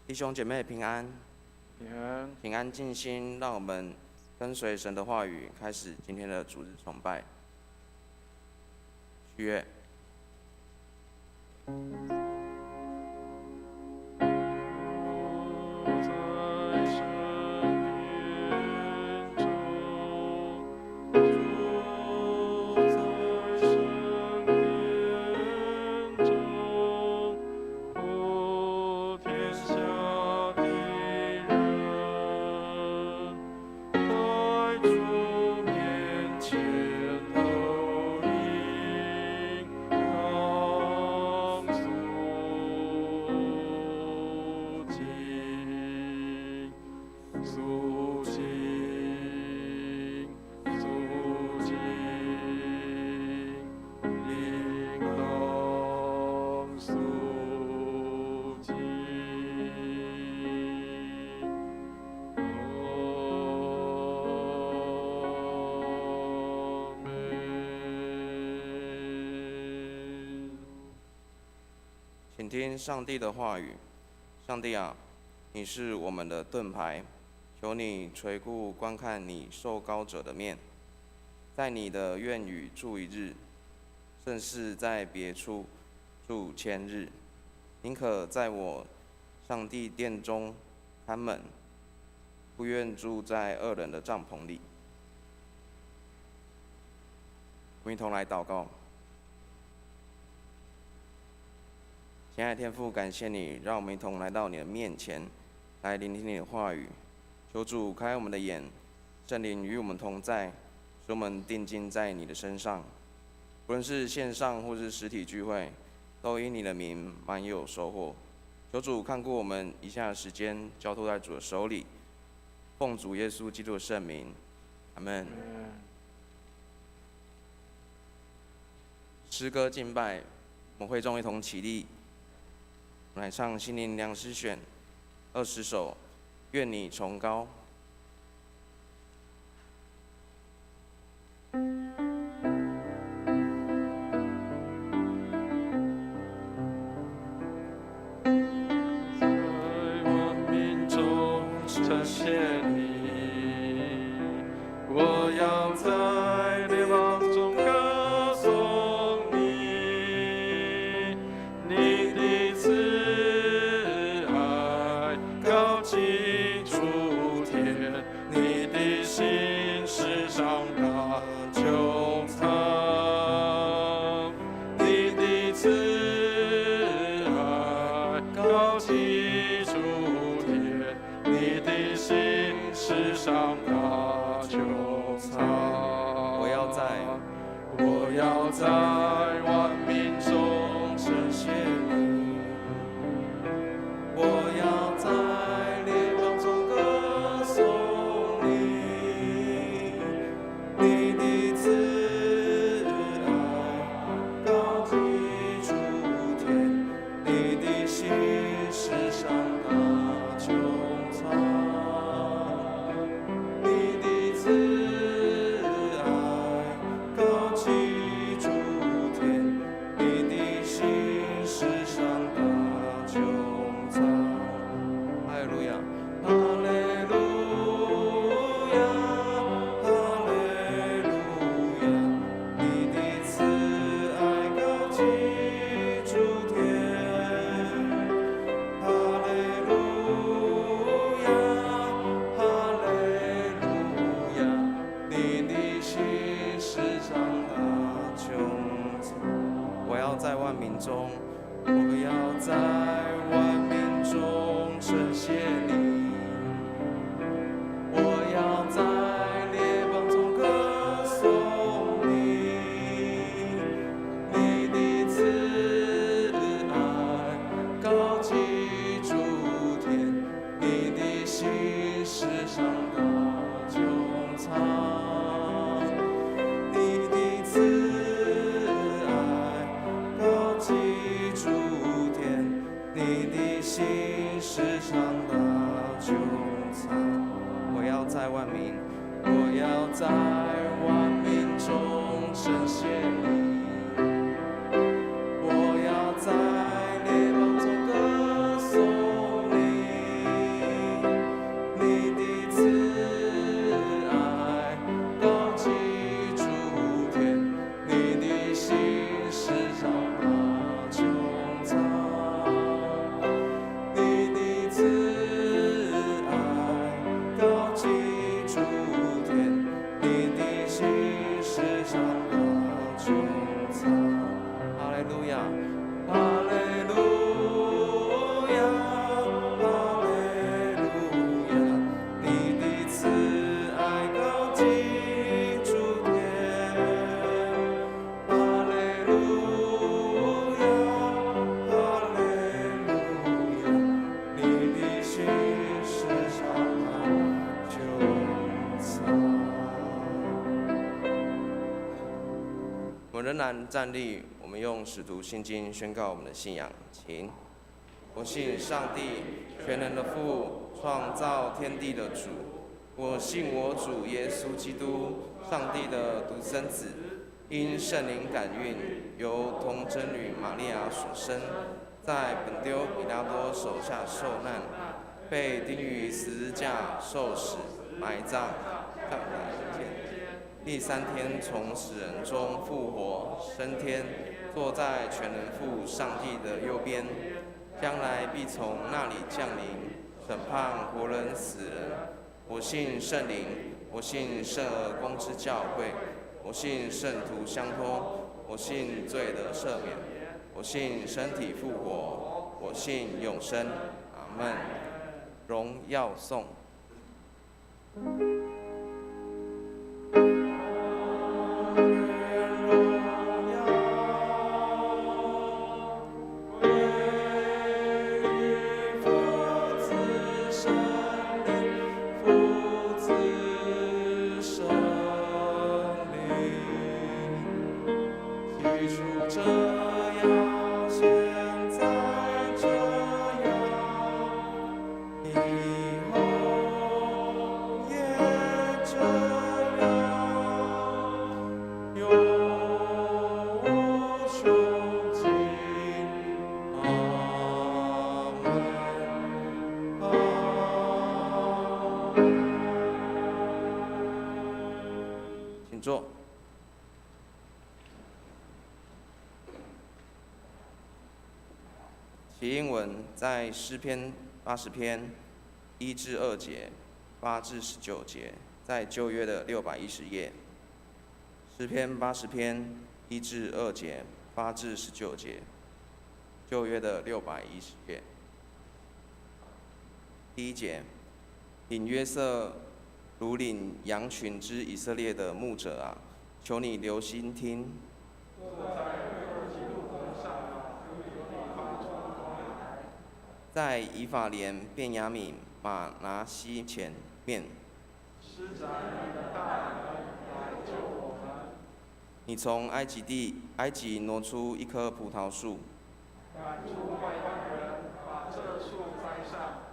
弟兄姐妹平安，平安静心，让我们跟随神的话语，开始今天的主日崇拜。许愿。请听上帝的话语。上帝啊，你是我们的盾牌，求你垂顾观看你受膏者的面，在你的院宇住一日，甚是在别处住千日。宁可在我上帝殿中看门，不愿住在恶人的帐篷里。我们一同来祷告。亲爱的天父，感谢你，让我们一同来到你的面前，来聆听你的话语。求主开我们的眼，圣灵与我们同在，使我们定睛在你的身上。不论是线上或是实体聚会，都因你的名满有收获。求主看顾我们以下的时间，交托在主的手里。奉主耶稣基督的圣名，阿们。诗歌敬拜，我们会众一同起立。我们来唱心灵良诗选20首，愿你崇高。在万民中呈现你，我要在列邦中歌颂你，你的慈爱高及诸天，你的心事上大穹苍，你的慈爱高及诸天，你的心事上大穹苍。我要在万民中呈现你，我要在列邦中歌颂你，你的慈爱高及诸天，你的心事上大穹苍，你的慈爱高及诸天，你的心事上大穹苍。哈利路亚。哈利路亚，哈利路亚，你的慈爱高及诸天。哈利路亚，哈利路亚，你的心事上大穹苍。我要在万民中，我要在万民中呈现你，我要在列邦中歌颂你，你的慈爱高及诸天，你的心事上大穹苍，你的慈爱高及诸天，你的心事上大穹苍。我要在万民，我要在万民中呈现你，我要在列邦中歌颂你，然站立，我们用使徒信经宣告我们的信仰。请，我信上帝，全能的父，创造天地的主。我信我主耶稣基督，上帝的独生子，因圣灵感孕，由童贞女玛利亚所生，在本丢彼拉多手下受难，被钉于十字架受死，埋葬，葬在人间。第3天从死人中复活，升天，坐在全能父上帝的右边，将来必从那里降临，审判活人死人。我信圣灵，我信圣而公之教会，我信圣徒相通，我信罪的赦免，我信身体复活，我信永生。阿们。荣耀颂。请坐。起因文在诗篇80篇1至2节，8至19节，在旧约的610页。诗篇80篇1至2节，8至19节，旧约的610页。第1节，领约瑟如领羊群之以色列的牧者啊，求你留心听。在以法莲、便雅悯、马拿西前面，你从埃及挪出一棵葡萄树，赶出外邦人，把这树栽上。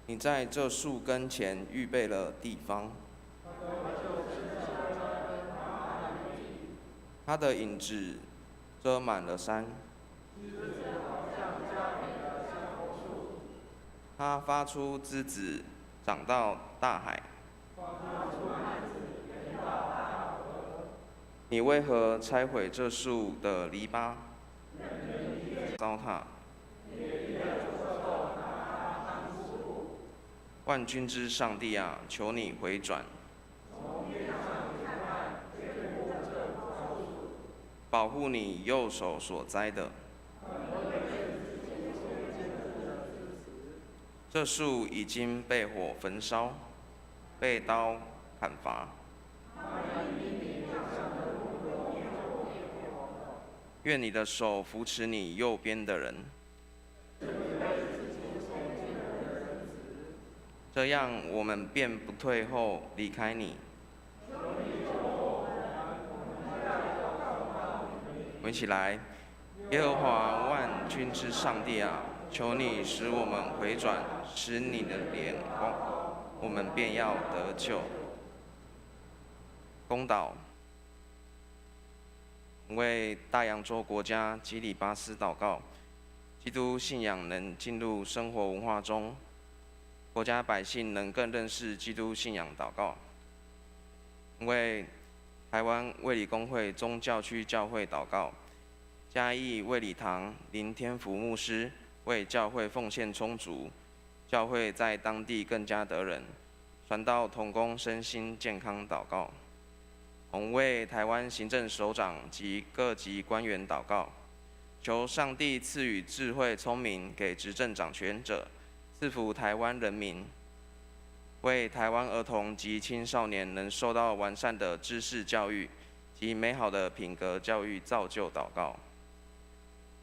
你在这树根前预备了地方，它的影子遮满了山。它发出枝子，长到大海。你为何拆毁这树的篱笆，糟蹋？万军之上帝啊，求你回转，保护你右手所栽的。这树已经被火焚烧，被刀砍伐。愿你的手扶持你右边的人，这样我们便不退后离开你。我们一起来，耶和华万军之上帝啊，求你使我们回转，使你的脸光，我们便要得救。公祷，为大洋洲国家基里巴斯祷告，基督信仰能进入生活文化中，国家百姓能更认识基督信仰祷告。为台湾卫理公会宗教区教会祷告，嘉义卫理堂林天福牧师为教会奉献充足，教会在当地更加得人，传道同工身心健康祷告。同为台湾行政首长及各级官员祷告，求上帝赐予智慧聪明给执政掌权者，赐福台湾人民。为台湾儿童及青少年能受到完善的知识教育及美好的品格教育造就祷告。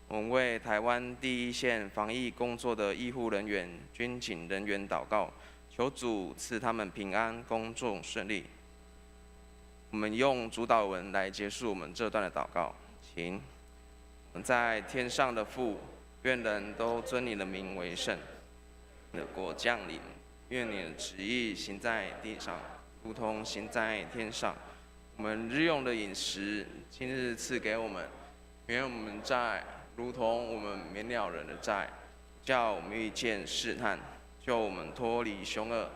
我们为台湾第一线防疫工作的医护人员、军警人员祷告，求主赐他们平安，工作顺利。我们用主祷文来结束我们这段的祷告，请。我们在天上的父，愿人都尊你的名为圣。你的国降临，愿你的旨意行在地上，如同行在天上。我们日用的饮食，今日赐给我们，免我们债，如同我们免了人的债，叫我们遇见试探，救我们脱离凶恶。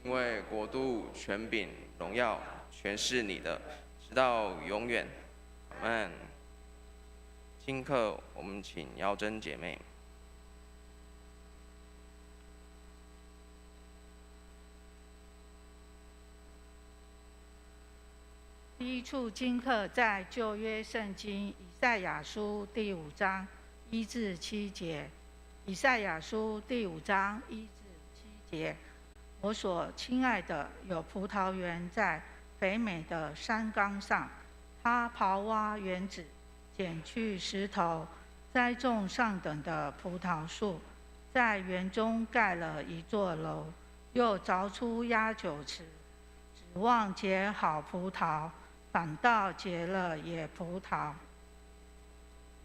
因为国度、权柄、荣耀，全是你的，直到永远。阿们。今课我们请瑶珍姐妹。第一处经课在旧约圣经以赛亚书第5章1至7节。以赛亚书第5章1至7节：我所亲爱的有葡萄园在肥美的山冈上，他刨挖园子，捡去石头，栽种上等的葡萄树，在园中盖了一座楼，又凿出压酒池，指望结好葡萄，反倒结了野葡萄。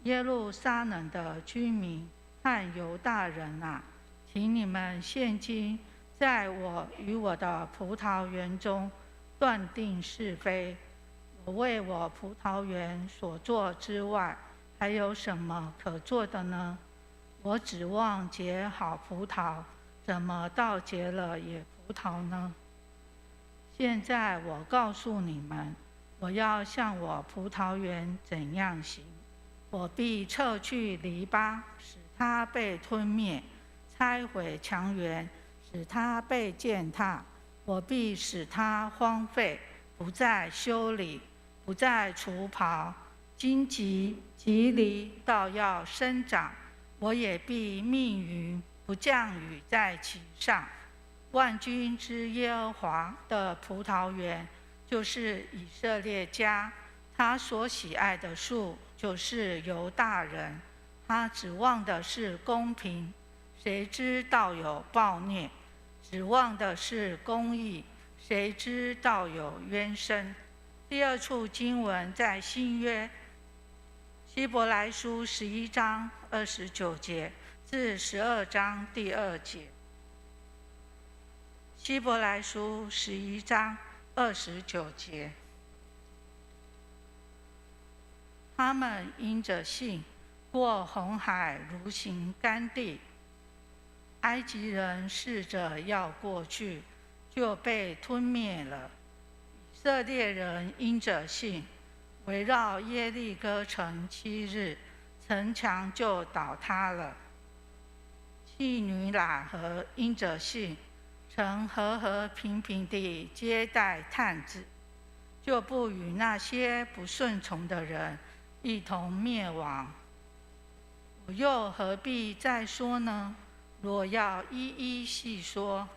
耶路撒冷的居民和犹大人啊，请你们现今在我与我的葡萄园中断定是非。我为我葡萄园所做之外，还有什么可做的呢？我指望结好葡萄，怎么倒结了野葡萄呢？现在我告诉你们，我要向我葡萄园怎样行。我必撤去篱笆，使它被吞灭；拆毁墙垣，使它被践踏。我必使它荒废，不再修理，不再除刨。荆棘、棘藜倒要生长，我也必命云不降雨在其上。万军之耶和华的葡萄园，就是以色列家，他所喜爱的树就是犹大人，他指望的是公平，谁知道有暴虐；指望的是公义，谁知道有冤声。第二处经文在新约希伯来书11章29节至12章第2节。希伯来书11章29节。他们因着信过红海，如行干地。埃及人试着要过去，就被吞灭了。以色列人因着信围绕耶利哥城7日，城墙就倒塌了。妓女喇合因着信曾和和平平地接待探子，就不与那些不顺从的人一同灭亡。我又何必再说呢？若要一一细说，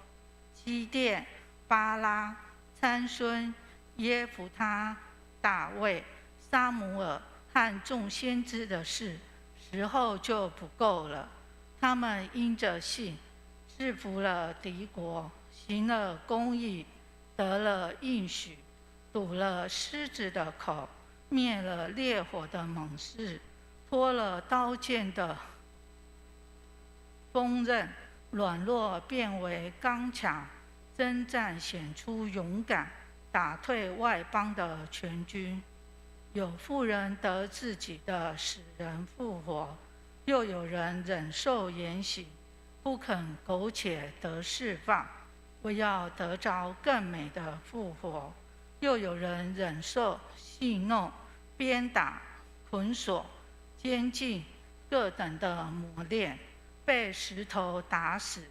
基甸、巴拉、参孙、耶弗他、大卫、撒母耳和众先知的事，时候就不够了。他们因着信制服了敌国，行了公义，得了应许，堵了狮子的口，灭了烈火的猛士，脱了刀剑的锋刃，软弱变为刚强，征战显出勇敢，打退外邦的全军。有妇人得自己的使人复活，又有人忍受严刑，不肯苟且得释放，为要得着更美的复活。又有人忍受戏弄、鞭打、捆锁、监禁各等的磨练，被石头打死，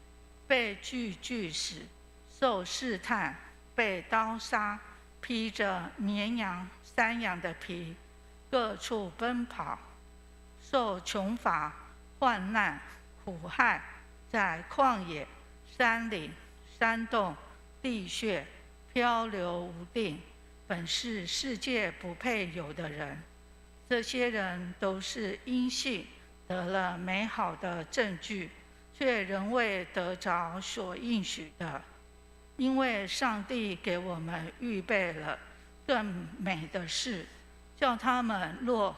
被锯死，受试探，被刀杀，披着绵羊、山羊的皮，各处奔跑，受穷乏、患难、苦害，在旷野、山岭、山洞、地穴漂流无定，本是世界不配有的人。这些人都是因信得了美好的证据，却仍未得着所应许的。因为上帝给我们预备了更美的事，叫他们若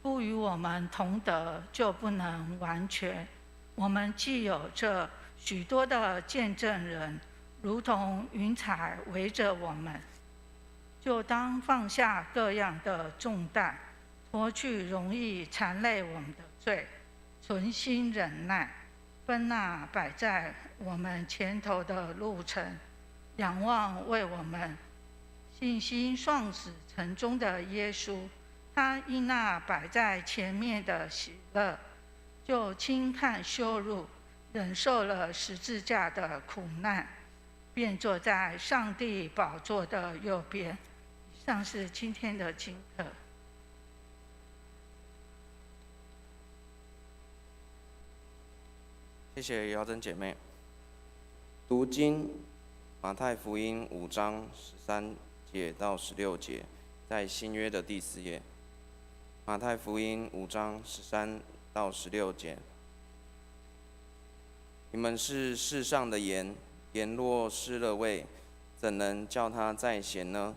不与我们同得，就不能完全。我们既有这许多的见证人，如同云彩围着我们，就当放下各样的重担，脱去容易缠累我们的罪，存心忍耐，奔那摆在我们前头的路程，仰望为我们信心创始成终的耶稣。他因那摆在前面的喜乐，就轻看羞辱，忍受了十字架的苦难，便坐在上帝宝座的右边。以上是今天的经课。谢谢瑶珍姐妹。读经，马太福音5章13节到16节，在新约的第4页。马太福音5章13到16节。你们是世上的盐，盐若失了味，怎能叫它再咸呢？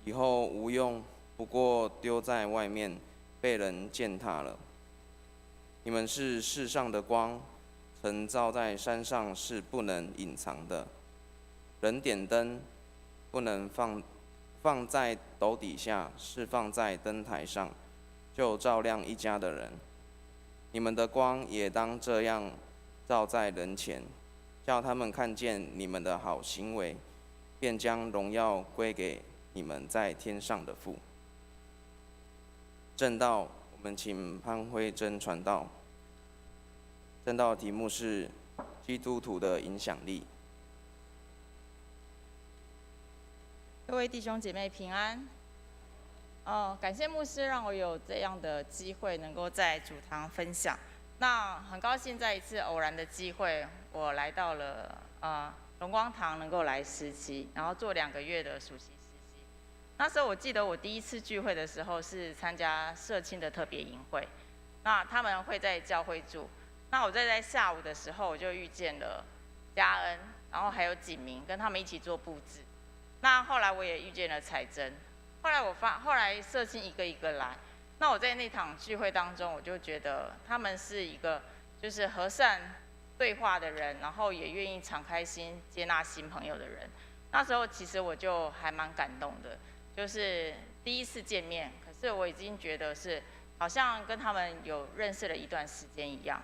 以后无用，不过丢在外面，被人践踏了。你们是世上的光，曾照在山上是不能隐藏的。人点灯，不能放在斗底下，是放在灯台上，就照亮一家的人。你们的光也当这样照在人前，叫他们看见你们的好行为，便将荣耀归给你们在天上的父。正道，我们请潘慧珍传道。正道的题目是基督徒的影响力。各位弟兄姐妹平安。感谢牧师让我有这样的机会能够在主堂分享。那很高兴在一次偶然的机会，我来到了龙光堂，能够来实习，然后做2个月的暑期实习。那时候我记得我第一次聚会的时候是参加社青的特别营会，那他们会在教会住。那我在下午的时候，我就遇见了嘉恩，然后还有景明，跟他们一起做布置。那后来我也遇见了彩珍。后来社青一个一个来，那我在那场聚会当中，我就觉得他们是一个就是和善对话的人，然后也愿意敞开心接纳新朋友的人。那时候其实我就还蛮感动的，就是第一次见面，可是我已经觉得是好像跟他们有认识了一段时间一样。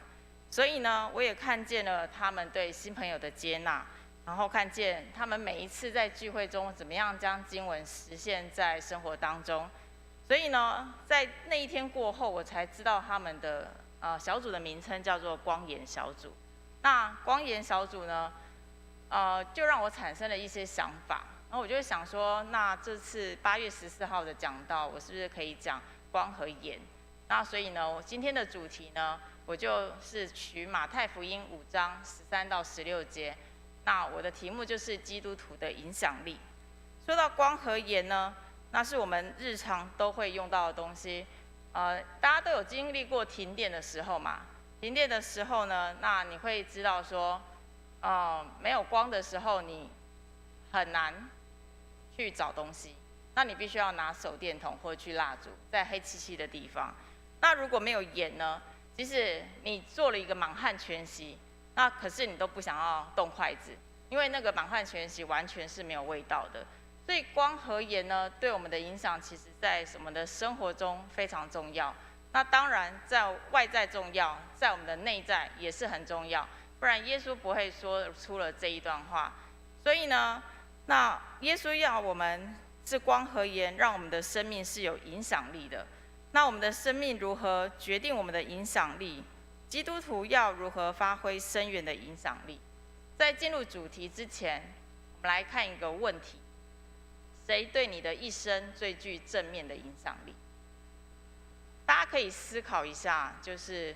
所以呢，我也看见了他们对新朋友的接纳。然后看见他们每一次在聚会中怎么样将经文实现在生活当中，所以呢，在那一天过后，我才知道他们的小组的名称叫做光研小组。那光研小组呢，就让我产生了一些想法，然后我就想说，那这次8月14号的讲道，我是不是可以讲光和盐？那所以呢，我今天的主题呢，我就是取马太福音5章13到16节。那我的题目就是基督徒的影响力。说到光和盐呢，那是我们日常都会用到的东西。大家都有经历过停电的时候嘛？停电的时候呢，那你会知道说，没有光的时候，你很难去找东西。那你必须要拿手电筒或去蜡烛，在黑漆漆的地方。那如果没有盐呢？即使你做了一个满汉全席。那可是你都不想要动筷子，因为那个满汉全席完全是没有味道的。所以光和盐呢，对我们的影响，其实在我们的生活中非常重要。那当然，在外在重要，在我们的内在也是很重要。不然耶稣不会说出了这一段话。所以呢，那耶稣要我们是光和盐，让我们的生命是有影响力的。那我们的生命如何决定我们的影响力？基督徒要如何发挥深远的影响力？在进入主题之前，我们来看一个问题：谁对你的一生最具正面的影响力？大家可以思考一下，就是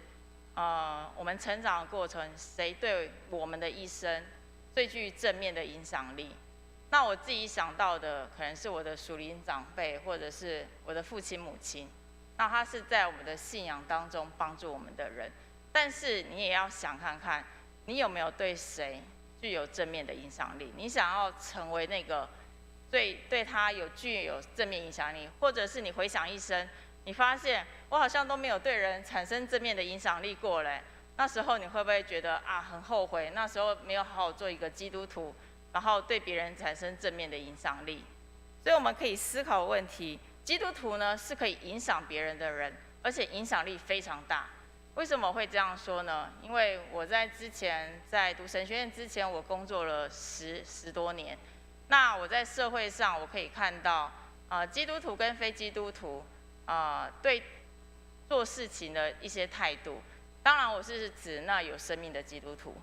我们成长的过程，谁对我们的一生最具正面的影响力？那我自己想到的，可能是我的属灵长辈，或者是我的父亲母亲。那他是在我们的信仰当中帮助我们的人。但是你也要想看看，你有没有对谁具有正面的影响力？你想要成为那个所以对他具有正面影响力。或者是你回想一生，你发现我好像都没有对人产生正面的影响力过嘞，那时候你会不会觉得啊很后悔？那时候没有好好做一个基督徒，然后对别人产生正面的影响力。所以我们可以思考问题：基督徒呢是可以影响别人的人，而且影响力非常大。为什么会这样说呢？因为我之前在读神学院之前，我工作了十多年。那我在社会上，我可以看到，基督徒跟非基督徒，对做事情的一些态度。当然，我是指那有生命的基督徒。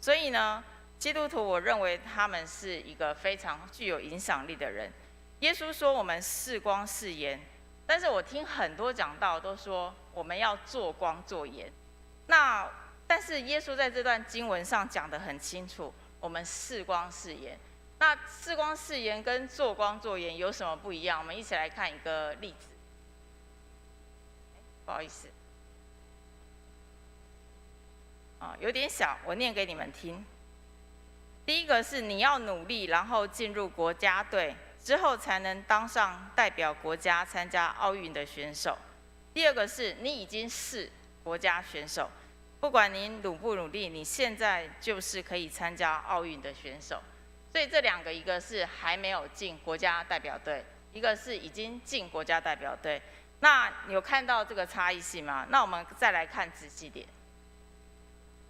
所以呢，基督徒我认为他们是一个非常具有影响力的人。耶稣说我们是光是盐，但是我听很多讲道都说我们要做光做盐。但是耶稣在这段经文上讲得很清楚，我们是光是盐。那是光是盐跟做光做盐有什么不一样？我们一起来看一个例子。不好意思，有点小，我念给你们听。第一个是你要努力，然后进入国家队，之后才能当上代表国家参加奥运的选手。第二个是你已经是国家选手，不管你努不努力，你现在就是可以参加奥运的选手。所以这两个，一个是还没有进国家代表队，一个是已经进国家代表队。那有看到这个差异性吗？那我们再来看仔细点。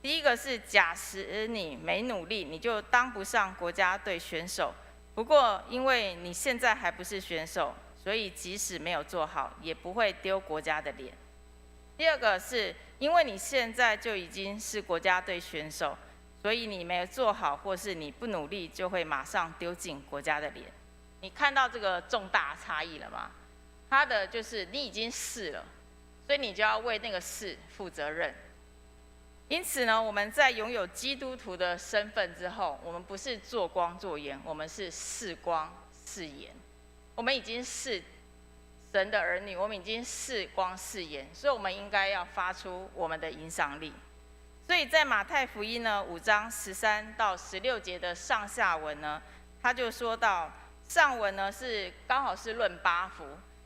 第一个是假使你没努力，你就当不上国家队选手。不过因为你现在还不是选手，所以即使没有做好，也不会丢国家的脸。第二个是因为你现在就已经是国家队选手，所以你没有做好，或是你不努力，就会马上丢进国家的脸。你看到这个重大差异了吗？它的就是你已经是了，所以你就要为那个是负责任。因此呢，我们在拥有基督徒的身份之后，我们不是做光做盐，我们是是光是盐。我们已经是神的儿女，我们已经是光是盐，所以我们应该要发出我们的影响力。所以在马太福音呢5章13到16节的上下文呢，他就说到，上文呢刚好是论八福，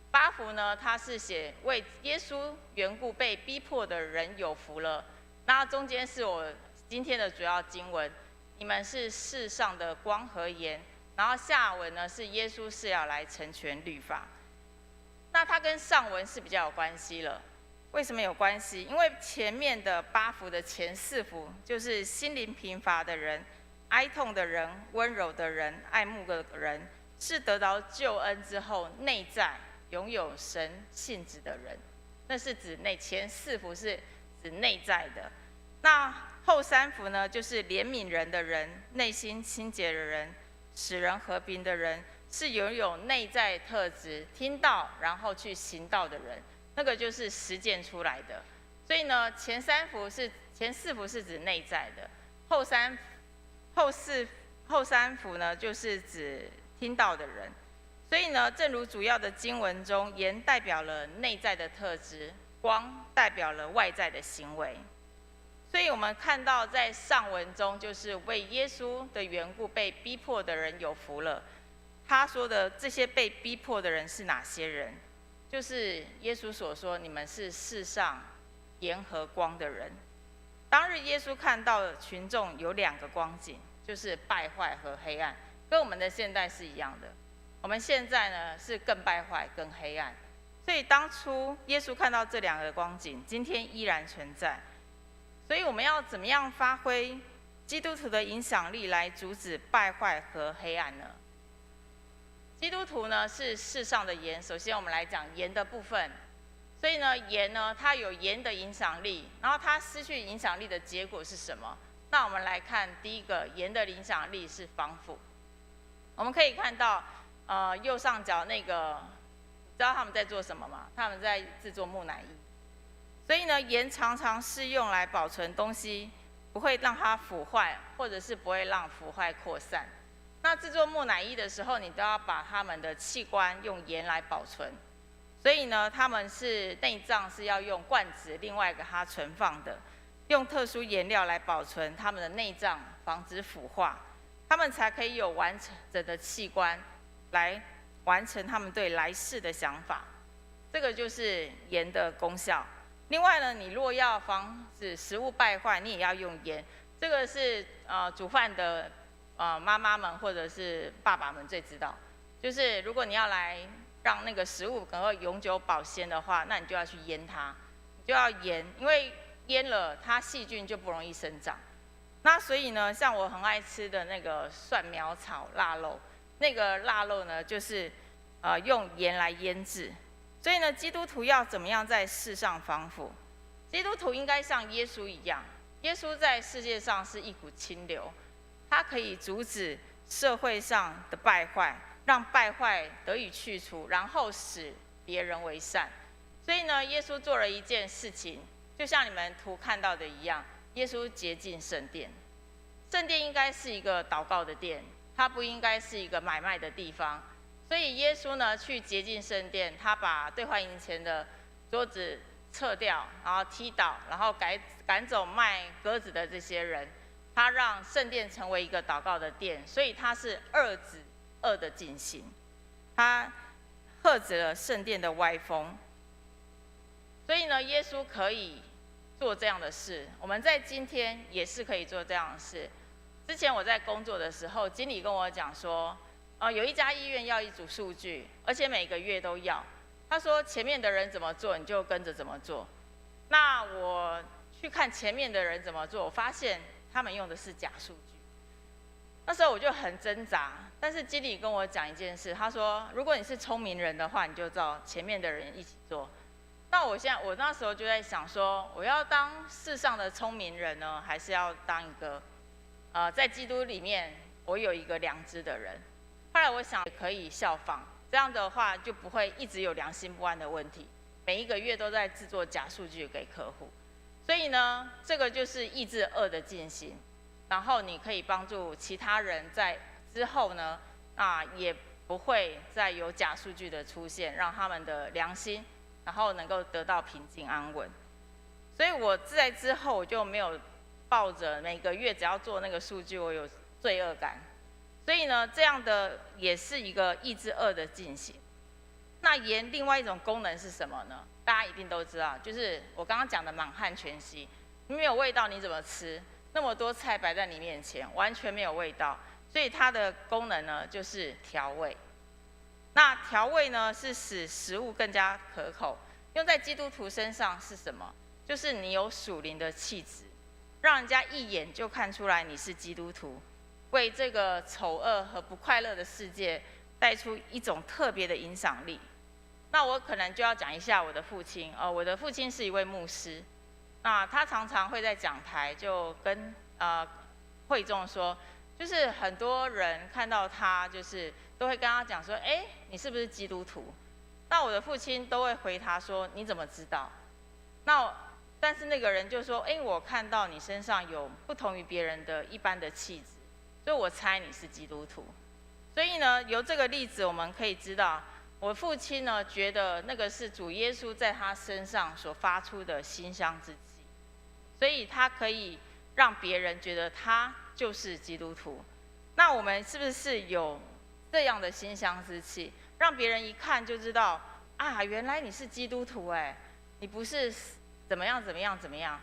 八福呢他是写为耶稣缘故被逼迫的人有福了。那中间是我今天的主要经文，你们是世上的光和盐。然后下文呢是耶稣是要来成全律法。那它跟上文是比较有关系了。为什么有关系？因为前面的八福的前4福就是心灵贫乏的人、哀痛的人、温柔的人、爱慕的人，是得到救恩之后内在拥有神性质的人。那是指前4福是指内在的。那后3福呢，就是怜悯人的人、内心清洁的人、使人和平的人，是拥有内在特质，听到然后去行道的人。那个就是实践出来的。所以呢，前4福是指内在的，后三福呢就是指听到的人。所以呢，正如主要的经文中，盐代表了内在的特质，光代表了外在的行为。所以我们看到在上文中，就是为耶稣的缘故被逼迫的人有福了。他说的这些被逼迫的人是哪些人？就是耶稣所说，你们是世上盐和光的人。当日耶稣看到群众有2个光景，就是败坏和黑暗，跟我们的现代是一样的。我们现在呢是更败坏、更黑暗。所以当初耶稣看到这2个光景，今天依然存在。所以我们要怎么样发挥基督徒的影响力来阻止败坏和黑暗呢？基督徒呢是世上的盐。首先我们来讲盐的部分。所以呢，盐呢它有盐的影响力，然后它失去影响力的结果是什么？那我们来看第一个，盐的影响力是防腐。我们可以看到，右上角那个，你知道他们在做什么吗？他们在制作木乃伊。所以呢，盐常常是用来保存东西，不会让它腐坏，或者是不会让腐坏扩散。那制作木乃伊的时候，你都要把他们的器官用盐来保存。所以呢，他们是内脏是要用罐子另外给它存放的，用特殊颜料来保存他们的内脏，防止腐化，他们才可以有完整的器官，来完成他们对来世的想法。这个就是盐的功效。另外呢，你若要防止食物败坏，你也要用盐。这个是煮饭的妈妈们或者是爸爸们最知道，就是如果你要来让那个食物能够永久保鲜的话，那你就要去腌它，你就要腌，因为腌了它细菌就不容易生长。那所以呢，像我很爱吃的那个蒜苗炒腊肉，那个腊肉呢就是用盐来腌制。所以呢，基督徒要怎么样在世上防腐？基督徒应该像耶稣一样，耶稣在世界上是一股清流，他可以阻止社会上的败坏，让败坏得以去除，然后使别人为善。所以呢，耶稣做了一件事情，就像你们图看到的一样，耶稣洁净圣殿。圣殿应该是一个祷告的殿，它不应该是一个买卖的地方。所以耶稣呢去洁净圣殿，他把兑换银钱的桌子撤掉，然后踢倒，然后赶走卖鸽子的这些人，他让圣殿成为一个祷告的殿。所以他是二子二的进行，他遏止了圣殿的歪风。所以呢，耶稣可以做这样的事，我们在今天也是可以做这样的事。之前我在工作的时候，经理跟我讲说，有一家医院要一组数据，而且每个月都要。他说前面的人怎么做，你就跟着怎么做。那我去看前面的人怎么做，我发现他们用的是假数据。那时候我就很挣扎，但是经理跟我讲一件事，他说如果你是聪明人的话，你就照前面的人一起做。那我那时候就在想说，我要当世上的聪明人呢，还是要当一个在基督里面我有一个良知的人？后来我想可以效仿，这样的话就不会一直有良心不安的问题，每一个月都在制作假数据给客户。所以呢，这个就是抑制恶的进行，然后你可以帮助其他人在之后呢，也不会再有假数据的出现，让他们的良心然后能够得到平静安稳。所以我在之后我就没有抱着每个月只要做那个数据我有罪恶感。所以呢，这样的也是一个抑制恶的进行。那盐另外一种功能是什么呢？大家一定都知道，就是我刚刚讲的满汉全席。没有味道你怎么吃？那么多菜摆在你面前，完全没有味道。所以它的功能呢，就是调味。那调味呢，是使食物更加可口。用在基督徒身上是什么？就是你有属灵的气质，让人家一眼就看出来你是基督徒。为这个丑恶和不快乐的世界带出一种特别的影响力。那我可能就要讲一下我的父亲。我的父亲是一位牧师，那他常常会在讲台就跟会众说，就是很多人看到他，就是都会跟他讲说，你是不是基督徒？那我的父亲都会回答说，你怎么知道？但是那个人就说，我看到你身上有不同于别人的一般的气质。所以我猜你是基督徒。所以呢，由这个例子我们可以知道，我父亲呢觉得那个是主耶稣在他身上所发出的馨香之气，所以他可以让别人觉得他就是基督徒。那我们是不是有这样的馨香之气，让别人一看就知道原来你是基督徒你不是怎么样怎么样怎么样。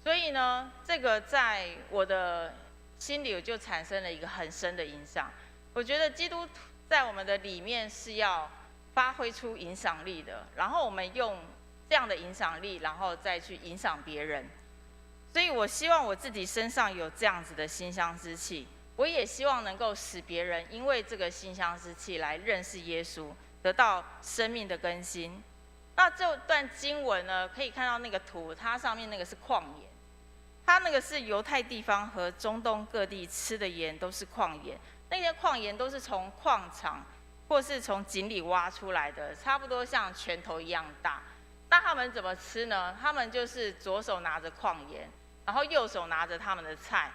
所以呢，这个在我的心里就产生了一个很深的影响。我觉得基督在我们的里面是要发挥出影响力的，然后我们用这样的影响力，然后再去影响别人。所以我希望我自己身上有这样子的馨香之气，我也希望能够使别人因为这个馨香之气来认识耶稣，得到生命的更新。那这段经文呢，可以看到那个图，它上面那个是矿盐。它那个是犹太地方和中东各地吃的盐都是矿盐，那些矿盐都是从矿场或是从井里挖出来的，差不多像拳头一样大。那他们怎么吃呢？他们就是左手拿着矿盐，然后右手拿着他们的菜。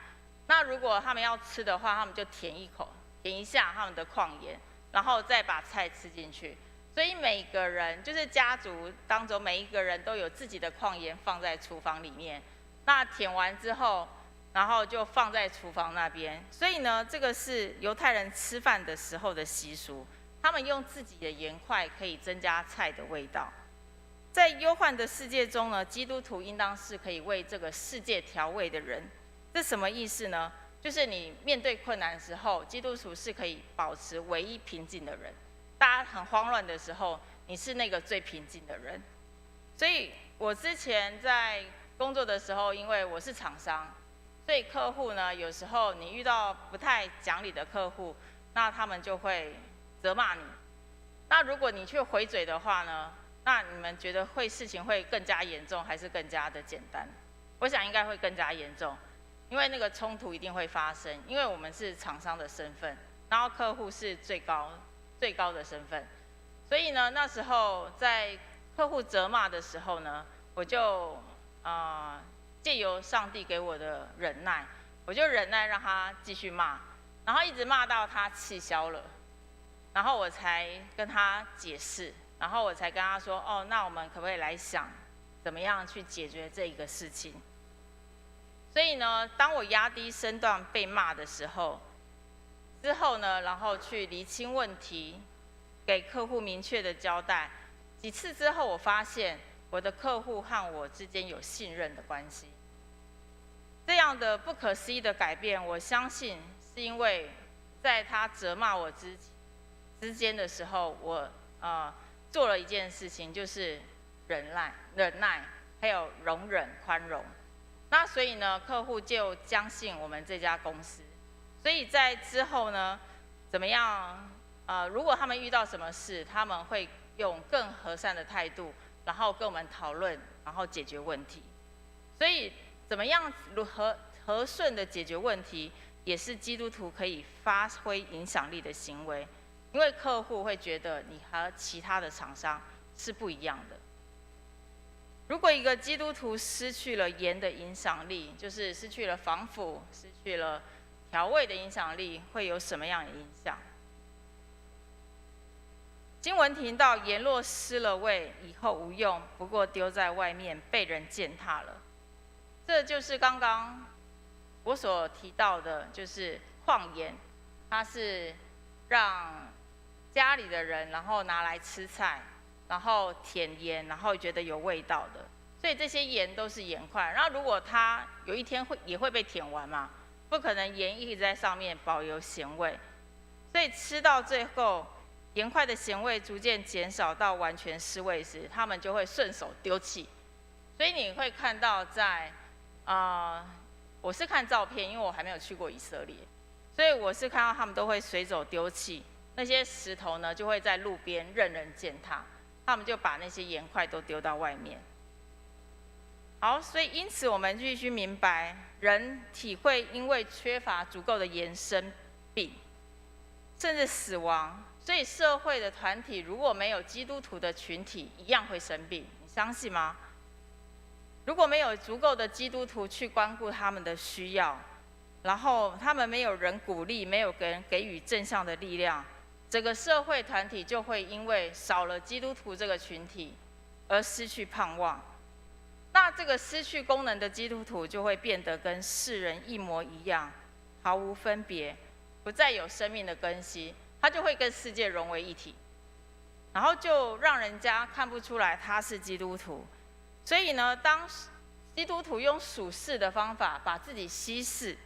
那如果他们要吃的话，他们就舔一口，舔一下他们的矿盐，然后再把菜吃进去。所以每个人就是家族当中每一个人都有自己的矿盐放在厨房里面。那舔完之后，然后就放在厨房那边。所以呢，这个是犹太人吃饭的时候的习俗。他们用自己的盐块可以增加菜的味道。在忧患的世界中呢，基督徒应当是可以为这个世界调味的人。这什么意思呢？就是你面对困难的时候，基督徒是可以保持唯一平静的人。大家很慌乱的时候，你是那个最平静的人。所以我之前在工作的时候，因为我是厂商，所以客户呢，有时候你遇到不太讲理的客户，那他们就会责骂你。那如果你去回嘴的话呢，那你们觉得事情会更加严重，还是更加的简单？我想应该会更加严重，因为那个冲突一定会发生，因为我们是厂商的身份，然后客户是最高的身份，所以呢，那时候在客户责骂的时候呢，我就借由上帝给我的忍耐，我就忍耐让他继续骂，然后一直骂到他气消了，然后我才跟他解释，然后我才跟他说，哦，那我们可不可以来想，怎么样去解决这一个事情？所以呢，当我压低身段被骂的时候，之后呢，然后去厘清问题，给客户明确的交代。几次之后，我发现我的客户和我之间有信任的关系。这样的不可思议的改变，我相信是因为在他责骂我之间的时候，我做了一件事情，就是忍耐，还有容忍、宽容。那所以呢，客户就相信我们这家公司。所以在之后呢，怎么样？如果他们遇到什么事，他们会用更和善的态度，然后跟我们讨论，然后解决问题。所以怎么样和顺的解决问题，也是基督徒可以发挥影响力的行为。因为客户会觉得你和其他的厂商是不一样的。如果一个基督徒失去了盐的影响力，就是失去了防腐，失去了调味的影响力，会有什么样的影响？经文提到，盐若失了味，以后无用，不过丢在外面，被人践踏了。这就是刚刚我所提到的，就是矿盐，它是让家里的人然后拿来吃菜，然后舔盐，然后觉得有味道的。所以这些盐都是盐块。然后如果它有一天也会被舔完嘛，不可能盐一直在上面保有咸味。所以吃到最后，盐块的咸味逐渐减少到完全失味时，他们就会顺手丢弃。所以你会看到在我是看照片，因为我还没有去过以色列，所以我是看到他们都会随手丢弃。那些石头呢，就会在路边任人践踏，他们就把那些盐块都丢到外面。好，所以因此我们必须明白，人体会因为缺乏足够的盐生病，甚至死亡。所以社会的团体如果没有基督徒的群体，一样会生病，你相信吗？如果没有足够的基督徒去关顾他们的需要，然后他们没有人鼓励，没有人给予正向的力量，整个社会团体就会因为少了基督徒这个群体而失去盼望。那这个失去功能的基督徒就会变得跟世人一模一样，毫无分别，不再有生命的根基，他就会跟世界融为一体，然后就让人家看不出来他是基督徒。所以呢，当基督徒用属世的方法把自己稀释，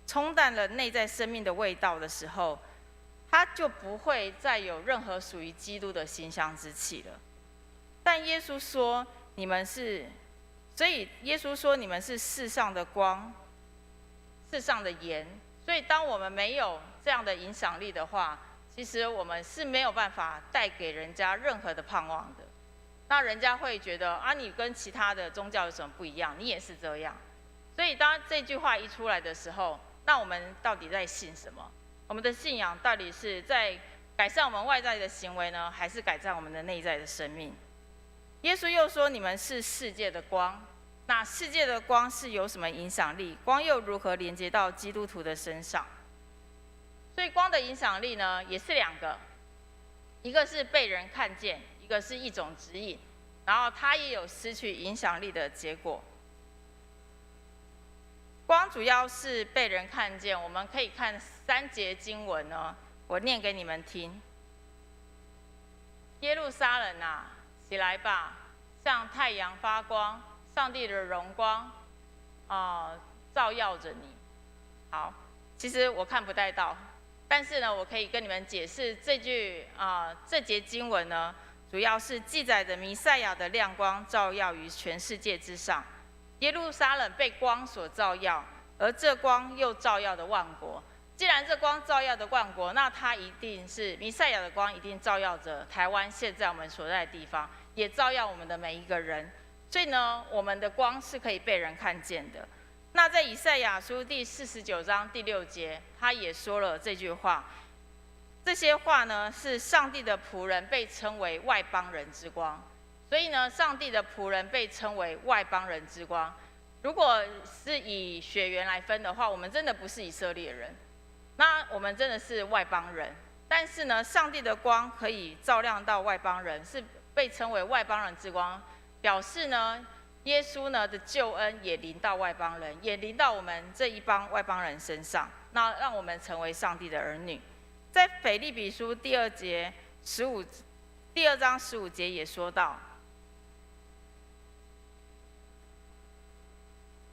冲淡了内在生命的味道的时候，他就不会再有任何属于基督的馨香之气了。但耶稣说你们是，所以耶稣说你们是世上的光，世上的盐。所以当我们没有这样的影响力的话，其实我们是没有办法带给人家任何的盼望的。那人家会觉得你跟其他的宗教有什么不一样？你也是这样。所以当这句话一出来的时候，那我们到底在信什么？我们的信仰到底是在改善我们外在的行为呢，还是改善我们的内在的生命？耶稣又说你们是世界的光。那世界的光是有什么影响力？光又如何连接到基督徒的身上？所以光的影响力呢，也是两个，一个是被人看见，一个是一种指引，然后它也有失去影响力的结果。光主要是被人看见，我们可以看3节经文呢，我念给你们听。耶路撒冷啊，起来吧，像太阳发光，上帝的荣光照耀着你。好，其实我看不太到，但是呢，我可以跟你们解释这节经文呢，主要是记载着弥赛亚的亮光照耀于全世界之上。耶路撒冷被光所照耀，而这光又照耀的万国。既然这光照耀的万国，那它一定是弥赛亚的光，一定照耀着台湾现在我们所在的地方，也照耀我们的每一个人。所以呢，我们的光是可以被人看见的。那在以赛亚书第49章第6节，他也说了这句话。这些话呢，是上帝的仆人被称为外邦人之光。所以呢，上帝的仆人被称为外邦人之光。如果是以血缘来分的话，我们真的不是以色列人。那我们真的是外邦人，但是呢，上帝的光可以照亮到外邦人，是被称为外邦人之光，表示呢，耶稣呢的救恩也临到外邦人，也临到我们这一帮外邦人身上，那让我们成为上帝的儿女。在腓立比书第二章15节也说到，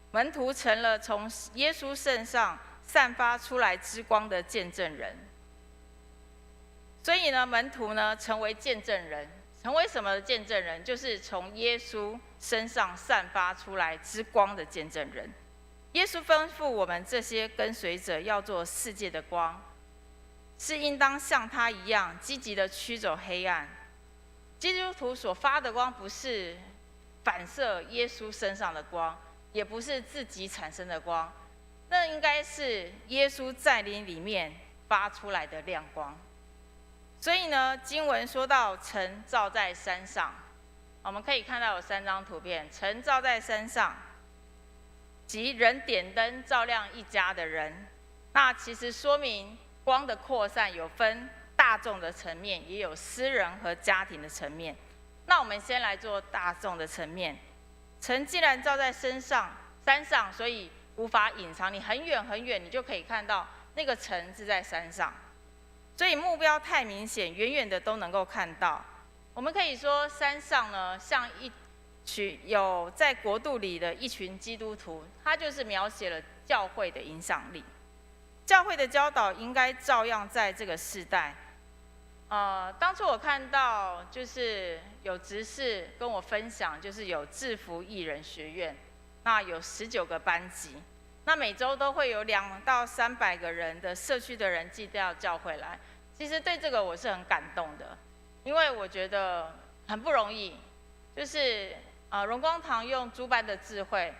门徒成了从耶稣身上散发出来之光的见证人。所以呢，门徒呢成为见证人，成为什么的见证人？就是从耶稣身上散发出来之光的见证人。耶稣吩咐我们这些跟随者要做世界的光，是应当像他一样积极的驱走黑暗。基督徒所发的光不是反射耶稣身上的光，也不是自己产生的光，那应该是耶稣在你里面发出来的亮光。所以呢，经文说到城照在山上，我们可以看到有3张图片，城照在山上，即人点灯照亮一家的人。那其实说明光的扩散有分大众的层面，也有私人和家庭的层面。那我们先来做大众的层面。城既然照在山上，所以无法隐藏，你很远很远，你就可以看到那个城是在山上。所以目标太明显，远远的都能够看到。我们可以说，山上呢，像有在国度里的一群基督徒，它就是描写了教会的影响力。教会的教导应该照样在这个世代。当初我看到就是有执事跟我分享，就是有制服艺人学院，那有19个班级，那每周都会有200到300个人的社区的人寄到教会来。其实对这个我是很感动的，因为我觉得很不容易，就是荣光堂用诸般的智慧，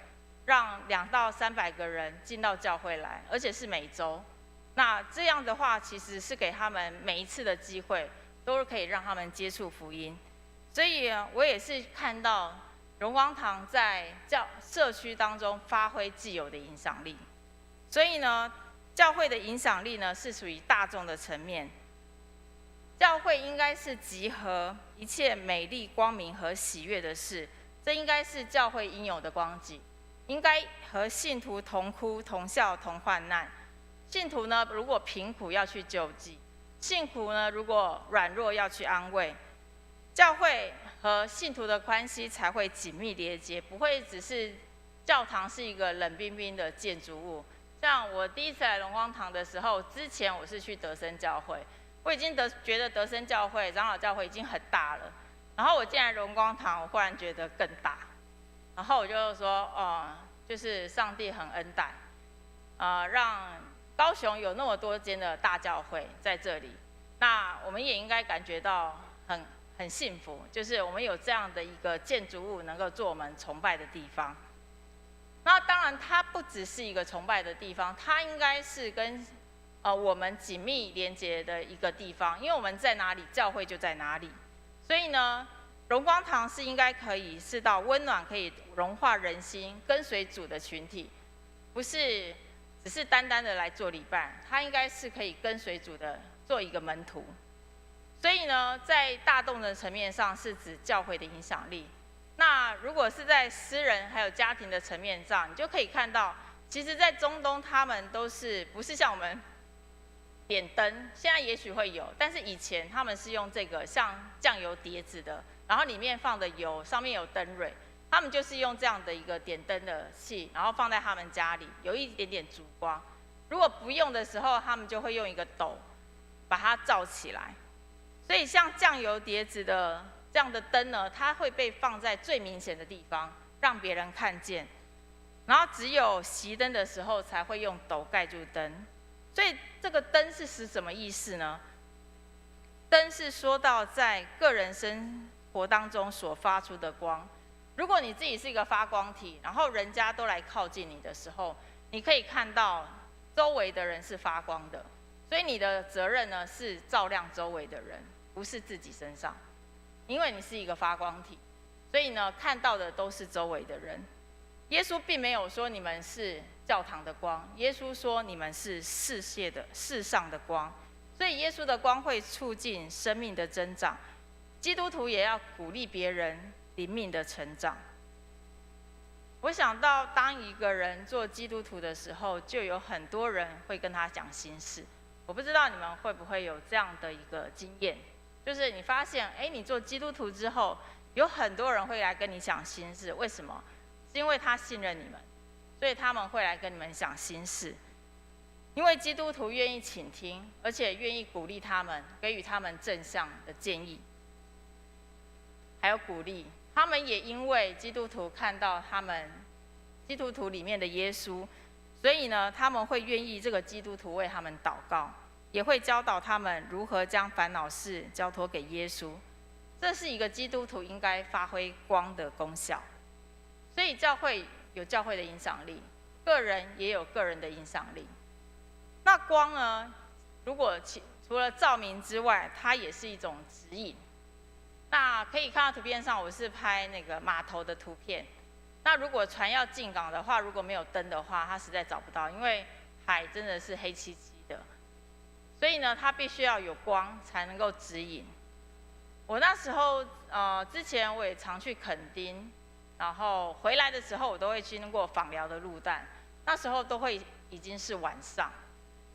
让200到300个人进到教会来，而且是每周。那这样的话，其实是给他们每一次的机会，都可以让他们接触福音。所以我也是看到荣光堂在社区当中发挥既有的影响力。所以呢，教会的影响力呢是属于大众的层面。教会应该是集合一切美丽、光明和喜悦的事，这应该是教会应有的光景。应该和信徒同哭、同笑、同患难。信徒呢，如果贫苦要去救济；信徒呢，如果软弱要去安慰。教会和信徒的关系才会紧密连接，不会只是教堂是一个冷冰冰的建筑物。像我第一次来荣光堂的时候，之前我是去德生教会，我已经觉得德生教会、长老教会已经很大了，然后我进来荣光堂，我忽然觉得更大，然后我就说，就是上帝很恩待，让高雄有那么多间的大教会在这里，那我们也应该感觉到很幸福，就是我们有这样的一个建筑物能够做我们崇拜的地方。那当然，它不只是一个崇拜的地方，它应该是跟我们紧密连接的一个地方，因为我们在哪里，教会就在哪里。所以呢，荣光堂是应该可以是到温暖、可以融化人心、跟随主的群体，不是只是单单的来做礼拜，它应该是可以跟随主的做一个门徒。所以呢，在大众的层面上是指教会的影响力。那如果是在私人还有家庭的层面上，你就可以看到，其实在中东他们都是不是像我们点灯，现在也许会有，但是以前他们是用这个像酱油碟子的，然后里面放的油，上面有灯蕊，他们就是用这样的一个点灯的器，然后放在他们家里，有一点点烛光。如果不用的时候，他们就会用一个斗把它罩起来。所以像酱油碟子的这样的灯呢，它会被放在最明显的地方，让别人看见。然后只有熄灯的时候才会用斗盖住灯。所以这个灯是什么意思呢？灯是说到在个人生活当中所发出的光。如果你自己是一个发光体，然后人家都来靠近你的时候，你可以看到周围的人是发光的。所以你的责任呢是照亮周围的人，不是自己身上，因为你是一个发光体，所以呢看到的都是周围的人。耶稣并没有说你们是教堂的光，耶稣说你们是世上的光。所以耶稣的光会促进生命的增长，基督徒也要鼓励别人灵命的成长。我想到当一个人做基督徒的时候，就有很多人会跟他讲心事。我不知道你们会不会有这样的一个经验，就是你发现你做基督徒之后，有很多人会来跟你讲心事。为什么？是因为他信任你们，所以他们会来跟你们讲心事。因为基督徒愿意倾听，而且愿意鼓励他们，给予他们正向的建议，还有鼓励。他们也因为基督徒看到他们基督徒里面的耶稣，所以呢，他们会愿意这个基督徒为他们祷告，也会教导他们如何将烦恼事交托给耶稣。这是一个基督徒应该发挥光的功效。所以教会有教会的影响力，个人也有个人的影响力。那光呢，如果除了照明之外，它也是一种指引。那可以看到图片上，我是拍那个码头的图片。那如果船要进港的话，如果没有灯的话，它实在找不到，因为海真的是黑漆漆的。所以呢，它必须要有光才能够指引。我那时候之前我也常去垦丁。然后回来的时候，我都会经过枋寮的路段，那时候都会已经是晚上。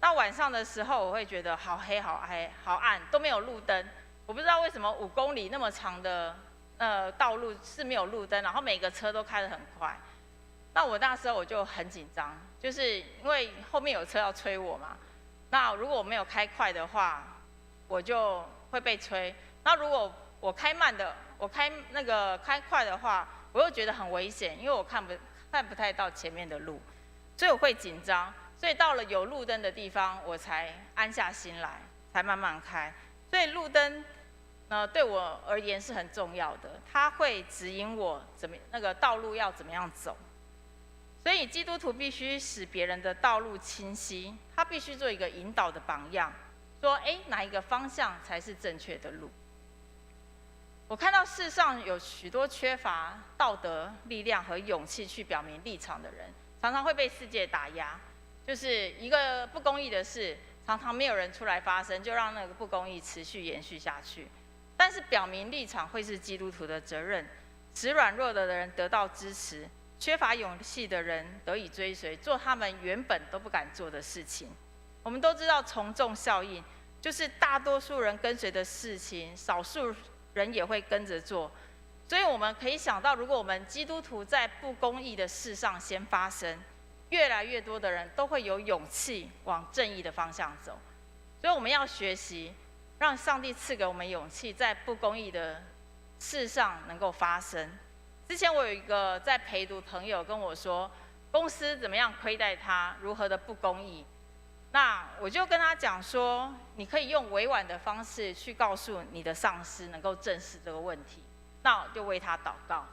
那晚上的时候，我会觉得好黑、好黑、好暗，都没有路灯。我不知道为什么5公里那么长的道路是没有路灯，然后每个车都开得很快。那我那时候我就很紧张，就是因为后面有车要催我嘛。那如果我没有开快的话，我就会被催。那如果我开快的话，我又觉得很危险，因为我看不太到前面的路，所以我会紧张。所以到了有路灯的地方，我才安下心来，才慢慢开。所以路灯对我而言是很重要的，它会指引我道路要怎么样走。所以基督徒必须使别人的道路清晰，他必须做一个引导的榜样，说哪一个方向才是正确的路。我看到世上有许多缺乏道德力量和勇气去表明立场的人，常常会被世界打压。就是一个不公义的事，常常没有人出来发声，就让那个不公义持续延续下去。但是表明立场会是基督徒的责任，使软弱的人得到支持，缺乏勇气的人得以追随，做他们原本都不敢做的事情。我们都知道从众效应，就是大多数人跟随的事情，少数人也会跟着做。所以我们可以想到，如果我们基督徒在不公义的事上先发声，越来越多的人都会有勇气往正义的方向走。所以我们要学习，让上帝赐给我们勇气，在不公义的事上能够发声。之前我有一个在陪读朋友跟我说，公司怎么样亏待他，如何的不公义。那我就跟他讲说，你可以用委婉的方式去告诉你的上司，能够正视这个问题。那我就为他祷告。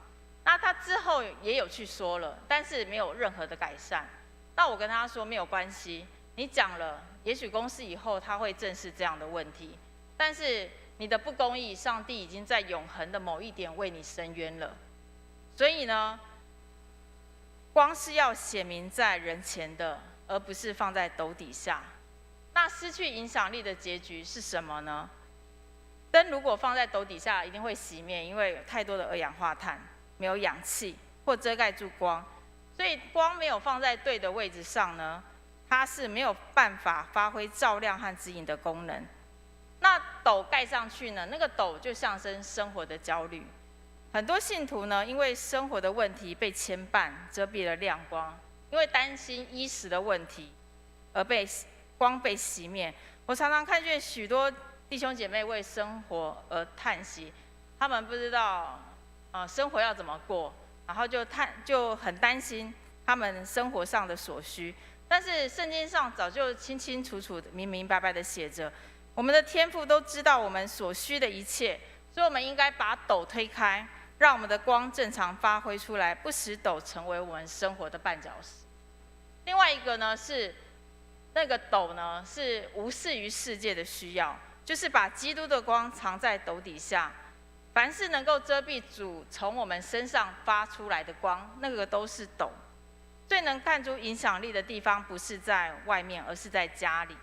那他之后也有去说了，但是没有任何的改善。那我跟他说没有关系，你讲了，也许公司以后他会正视这样的问题。但是你的不公义，上帝已经在永恒的某一点为你伸冤了。所以呢，光是要显明在人前的，而不是放在斗底下。那失去影响力的结局是什么呢？灯如果放在斗底下，一定会熄灭，因为有太多的二氧化碳，没有氧气或遮盖住光。所以光没有放在对的位置上呢，它是没有办法发挥照亮和指引的功能。那斗盖上去呢，那个斗就象征生活的焦虑。很多信徒呢，因为生活的问题被牵绊，遮蔽了亮光，因为担心衣食的问题而被光被熄灭。我常常看见许多弟兄姐妹为生活而叹息，他们不知道生活要怎么过，然后就很担心他们生活上的所需。但是圣经上早就清清楚楚、明明白白的写着，我们的天父都知道我们所需的一切，所以我们应该把斗推开，让我们的光正常发挥出来，不使斗成为我们生活的绊脚石。另外一个呢是那个斗呢是无视于世界的需要，就是把基督的光藏在斗底下。凡是能够遮蔽主从我们身上发出来的光，那个都是斗。最能看出影响力的地方，不是在外面，而是在家里。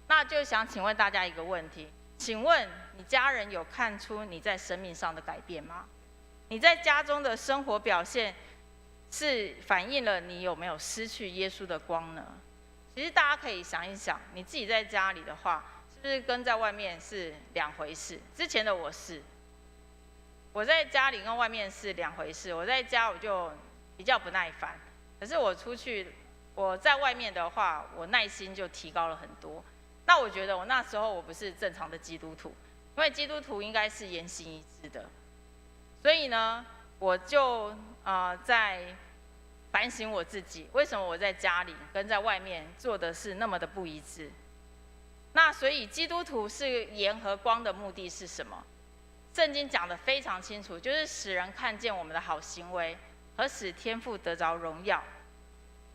那就想请问大家一个问题：请问你家人有看出你在生命上的改变吗？你在家中的生活表现，是反映了你有没有失去耶稣的光呢？其实大家可以想一想，你自己在家里的话，是不是跟在外面是两回事？之前的我在家里跟外面是两回事。我在家我就比较不耐烦，可是我出去，我在外面的话，我耐心就提高了很多。那我觉得我那时候我不是正常的基督徒，因为基督徒应该是言行一致的。所以呢，我就在反省我自己，为什么我在家里跟在外面做的是那么的不一致？那所以基督徒是盐和光的目的是什么？圣经讲得非常清楚，就是使人看见我们的好行为，和使天父得着荣耀。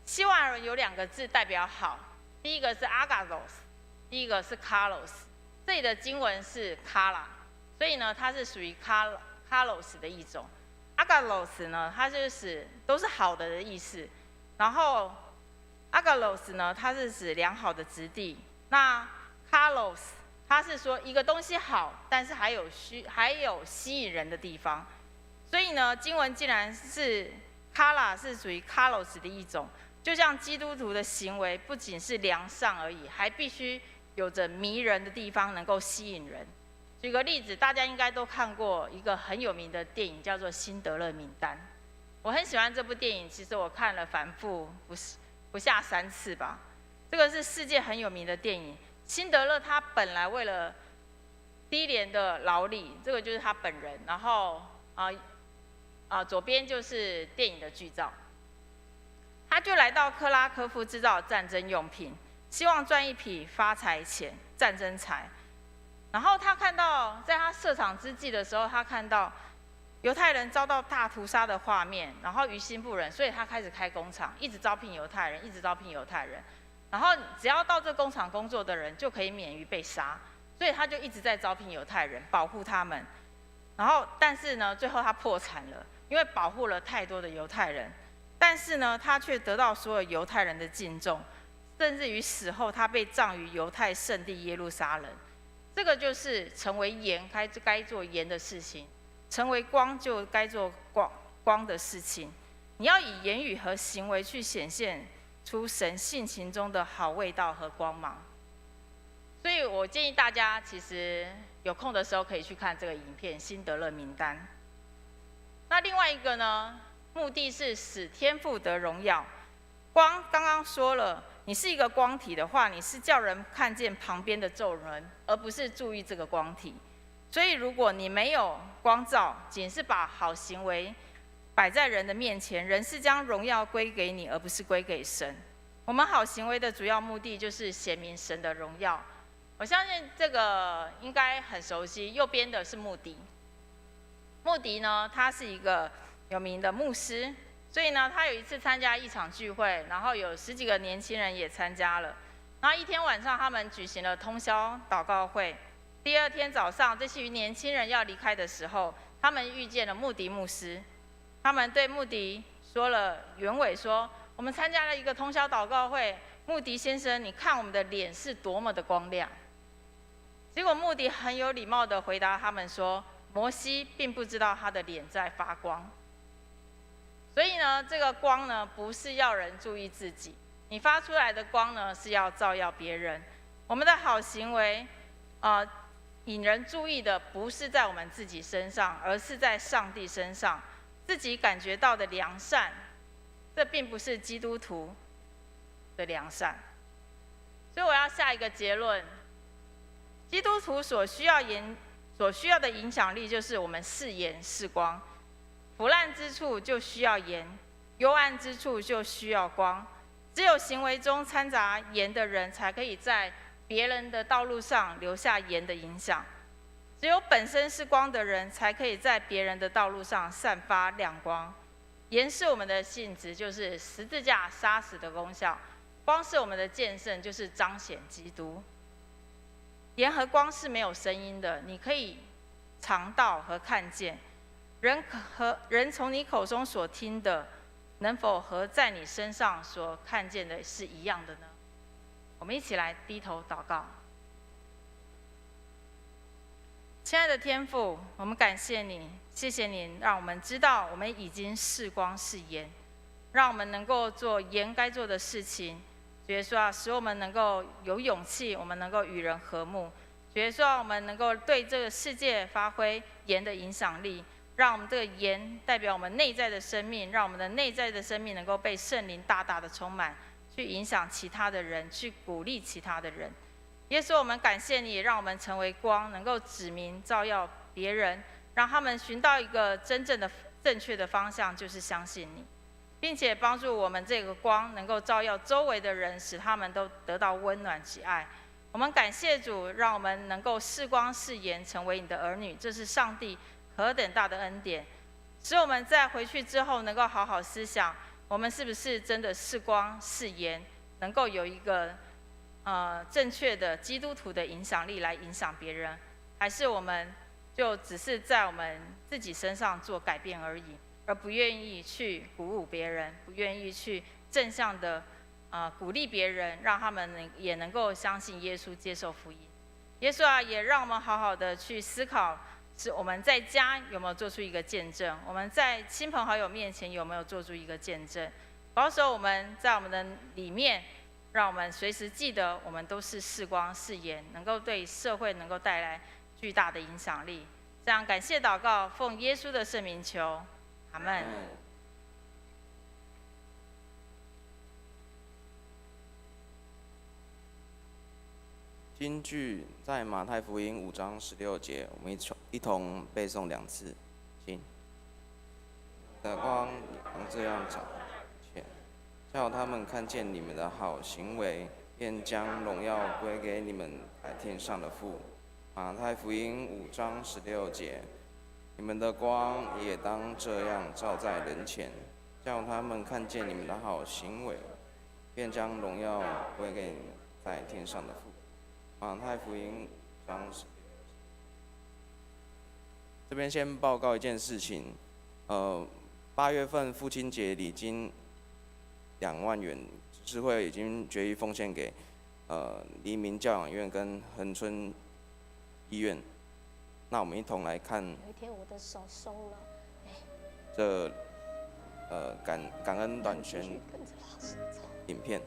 希腊人有两个字代表好，第一个是 agathos， 第一个是 kalos。这里的经文是 kala， 所以呢，它是属于 kalos 的一种。agathos 呢，它就是都是好的意思。然后 agathos 呢，它是指良好的质地。那 kalos它是说一个东西好，但是还有吸引人的地方。所以呢，经文既然是 kala 是属于 kalos 的一种，就像基督徒的行为不仅是良善而已，还必须有着迷人的地方，能够吸引人。举个例子，大家应该都看过一个很有名的电影，叫做《辛德勒名单》。我很喜欢这部电影，其实我看了反复不下3次吧。这个是世界很有名的电影。辛德勒他本来为了低廉的劳力，这个就是他本人，然后左边就是电影的剧照。他就来到克拉科夫制造战争用品，希望赚一笔发财钱、战争财。然后他看到，在他设厂之际的时候，他看到犹太人遭到大屠杀的画面，然后于心不忍，所以他开始开工厂，一直招聘犹太人，一直招聘犹太人。然后只要到这工厂工作的人就可以免于被杀，所以他就一直在招聘犹太人，保护他们。然后，但是呢，最后他破产了，因为保护了太多的犹太人。但是呢，他却得到所有犹太人的敬重，甚至于死后他被葬于犹太圣地耶路撒冷。这个就是成为盐该做盐的事情，成为光就该做光的事情。你要以言语和行为去显现出神性情中的好味道和光芒。所以我建议大家，其实有空的时候可以去看这个影片《辛德勒名单》。那另外一个呢，目的是使天父得荣耀。光刚刚说了，你是一个光体的话，你是叫人看见旁边的皱纹，而不是注意这个光体。所以如果你没有光照，仅是把好行为摆在人的面前，人是将荣耀归给你，而不是归给神。我们好行为的主要目的就是显明神的荣耀。我相信这个应该很熟悉，右边的是穆迪。穆迪呢，他是一个有名的牧师，所以呢，他有一次参加一场聚会，然后有10几个年轻人也参加了。然后一天晚上，他们举行了通宵祷告会。第二天早上，这群年轻人要离开的时候，他们遇见了穆迪牧师。他们对穆迪说了原委说：“我们参加了一个通宵祷告会，穆迪先生，你看我们的脸是多么的光亮。”结果穆迪很有礼貌地回答他们说：“摩西并不知道他的脸在发光。”所以呢，这个光呢，不是要人注意自己，你发出来的光呢，是要照耀别人。我们的好行为，引人注意的不是在我们自己身上，而是在上帝身上。自己感觉到的良善，这并不是基督徒的良善。所以我要下一个结论：基督徒所需要的影响力，就是我们是盐是光。腐烂之处就需要盐，幽暗之处就需要光。只有行为中掺杂盐的人，才可以在别人的道路上留下盐的影响。只有本身是光的人，才可以在别人的道路上散发亮光。盐是我们的性质，就是十字架杀死的功效；光是我们的见证，就是彰显基督。盐和光是没有声音的，你可以尝到和看见。人从你口中所听的，能否和在你身上所看见的是一样的呢？我们一起来低头祷告。亲爱的天父，我们感谢你，谢谢你让我们知道我们已经是光是盐，让我们能够做盐该做的事情。主耶稣啊，使我们能够有勇气，我们能够与人和睦。主耶稣啊，我们能够对这个世界发挥盐的影响力，让我们这个盐代表我们内在的生命，让我们的内在的生命能够被圣灵大大的充满，去影响其他的人，去鼓励其他的人。耶稣，我们感谢你，让我们成为光，能够指明照耀别人，让他们寻到一个真正的正确的方向，就是相信你，并且帮助我们这个光能够照耀周围的人，使他们都得到温暖及爱。我们感谢主，让我们能够是光是盐，成为你的儿女，这是上帝何等大的恩典，使我们在回去之后能够好好思想，我们是不是真的是光是盐，能够有一个正确的基督徒的影响力来影响别人，还是我们就只是在我们自己身上做改变而已，而不愿意去鼓舞别人，不愿意去正向的鼓励别人，让他们也能够相信耶稣，接受福音。耶稣啊，也让我们好好的去思考，是我们在家有没有做出一个见证，我们在亲朋好友面前有没有做出一个见证，保守我们在我们的里面，让我们随时记得我们都是是光是盐，能够对社会能够带来巨大的影响力。这样感谢祷告，奉耶稣的圣名求，阿们。金句在马太福音5章16节，我们一同背诵2次，请。的光能这样照见，叫他们看见你们的好行为，便将荣耀归给你们在天上的父。马太福音5章16节，你们的光也当这样照在人前，叫他们看见你们的好行为，便将荣耀归给你们在天上的父。马太福音5章16节。这边先报告一件事情，8月份父亲节礼金2万元，执事会已经决议奉献给黎明教养院跟恒春医院。那我们一同来看。有一天我的手松了。这感恩短宣影片。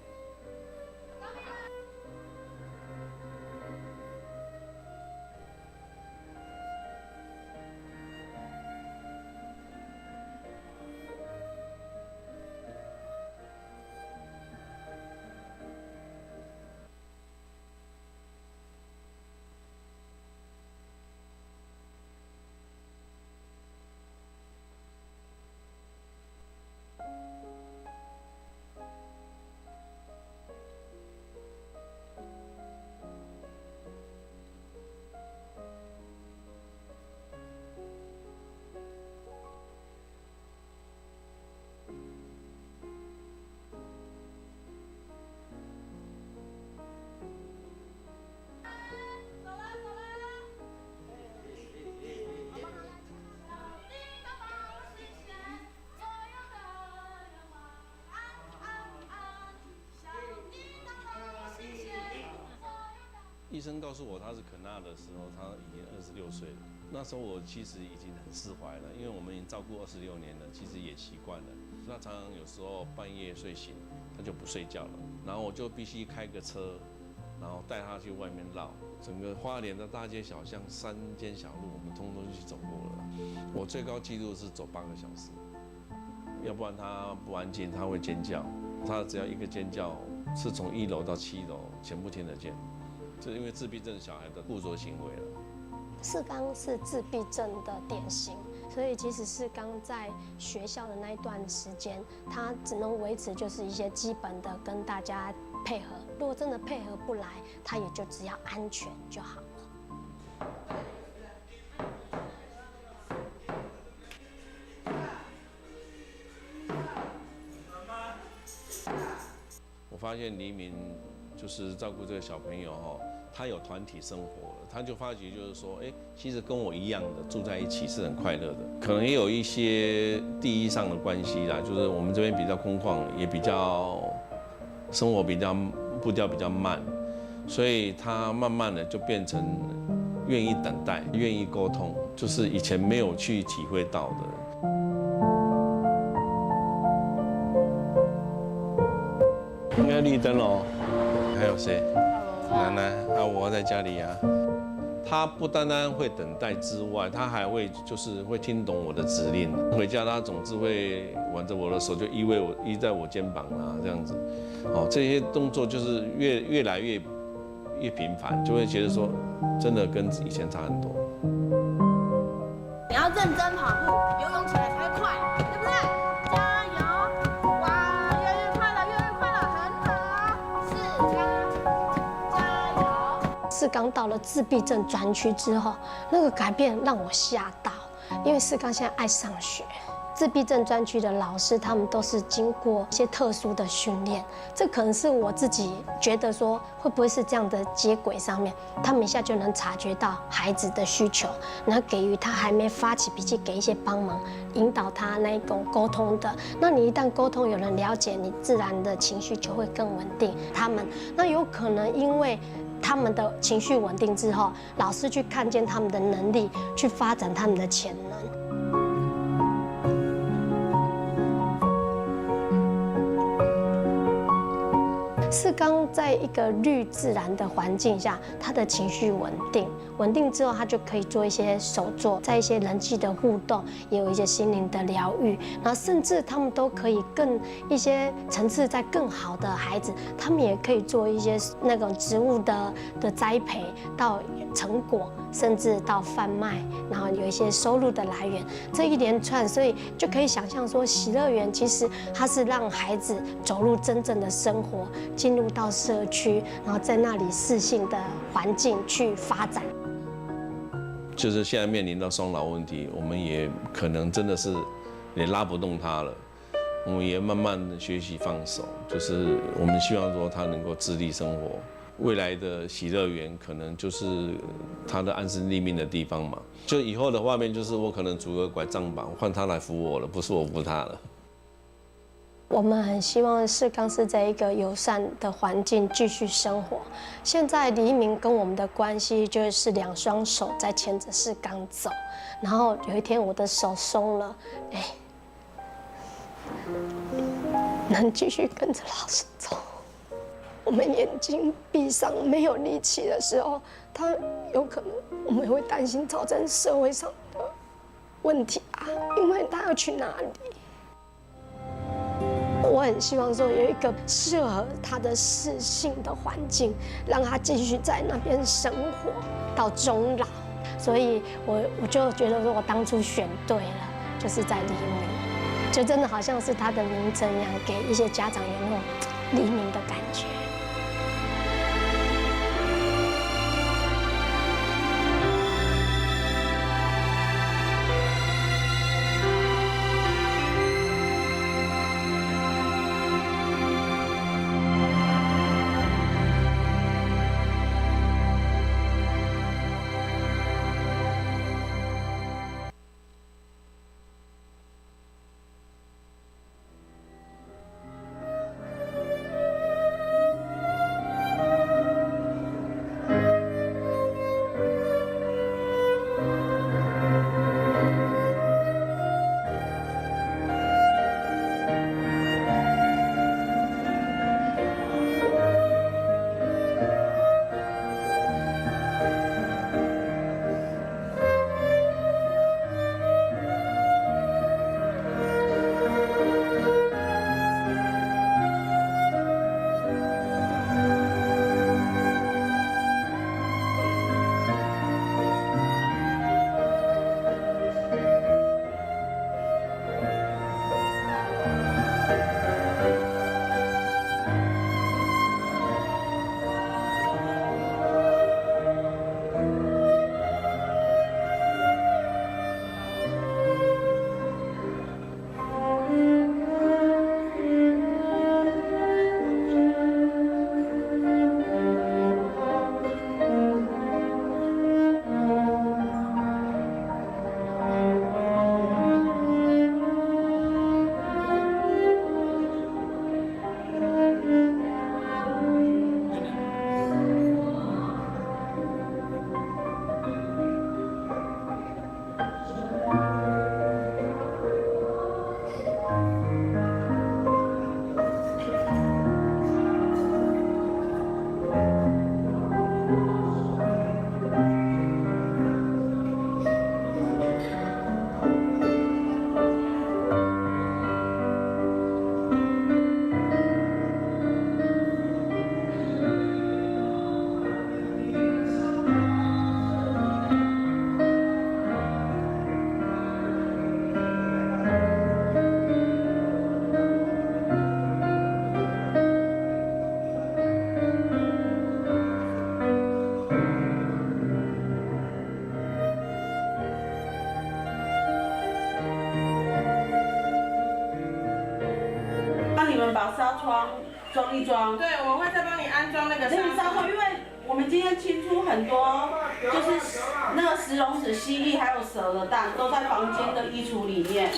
医生告诉我他是肯纳的时候，他已经26岁了。那时候我其实已经很释怀了，因为我们已经照顾26年了，其实也习惯了。他常常有时候半夜睡醒，他就不睡觉了，然后我就必须开个车，然后带他去外面绕，整个花莲的大街小巷、山间小路，我们通通去走过了。我最高纪录是走8个小时，要不然他不安静，他会尖叫，他只要一个尖叫，是从1楼到7楼全部听得见，这是因为自闭症小孩的固着行为了。世刚是自闭症的典型，所以即使世刚在学校的那一段时间，他只能维持就是一些基本的跟大家配合。如果真的配合不来，他也就只要安全就好了。我发现黎明就是照顾这个小朋友哈，他有团体生活了，他就发觉就是说，其实跟我一样的住在一起是很快乐的。可能也有一些地域上的关系啦，就是我们这边比较空旷，也比较生活比较步调比较慢，所以他慢慢的就变成愿意等待，愿意沟通，就是以前没有去体会到的。应该绿灯哦。还有谁？奶奶啊，我在家里啊。他不单单会等待之外，他还会就是会听懂我的指令。回家他总是会挽着我的手，就依在我肩膀啊这样子。哦，这些动作就是越来越频繁，就会觉得说，真的跟以前差很多。你要认真跑步，游泳起来才会快，对不对？加油！哇，越来越快了，越来越快了，很好。世刚，加油！世刚到了自闭症专区之后，那个改变让我吓到，因为世刚现在爱上学。自闭症专区的老师，他们都是经过一些特殊的训练，这可能是我自己觉得说，会不会是这样的接轨上面，他们一下就能察觉到孩子的需求，然后给予他还没发起脾气，给一些帮忙，引导他那一种沟通的。那你一旦沟通，有人了解你，自然的情绪就会更稳定。他们那有可能因为他们的情绪稳定之后，老师去看见他们的能力，去发展他们的潜能。世刚在一个绿自然的环境下，他的情绪稳定，稳定之后，他就可以做一些手作，在一些人际的互动，也有一些心灵的疗愈，然后甚至他们都可以更一些层次在更好的孩子，他们也可以做一些那种植物的栽培到成果，甚至到贩卖，然后有一些收入的来源，这一连串，所以就可以想象说，喜乐园其实它是让孩子走入真正的生活，进入到社区，然后在那里适性的环境去发展。就是现在面临到双老问题，我们也可能真的是也拉不动他了，我们也慢慢的学习放手，就是我们希望说他能够自立生活。未来的喜乐园可能就是他的安身立命的地方嘛。就以后的画面就是我可能拄个拐杖吧，换他来扶我了，不是我扶他了。我们很希望世刚是在一个友善的环境继续生活。现在黎明跟我们的关系就是2双手在牵着世刚走，然后有一天我的手松了，能继续跟着老师走。我们眼睛闭上没有力气的时候，他有可能我们也会担心造成社会上的问题啊，因为他要去哪里？我很希望说有一个适合他的适性的环境，让他继续在那边生活到终老。所以我就觉得说我当初选对了，就是在黎明，就真的好像是他的名称一样，给一些家长有那种黎明的感觉。装一装。对，我会再帮你安装那个那个纱扣，因为我们今天清出很多，就是那个石龙子、蜥蜴还有蛇的蛋都在房间的衣橱里面，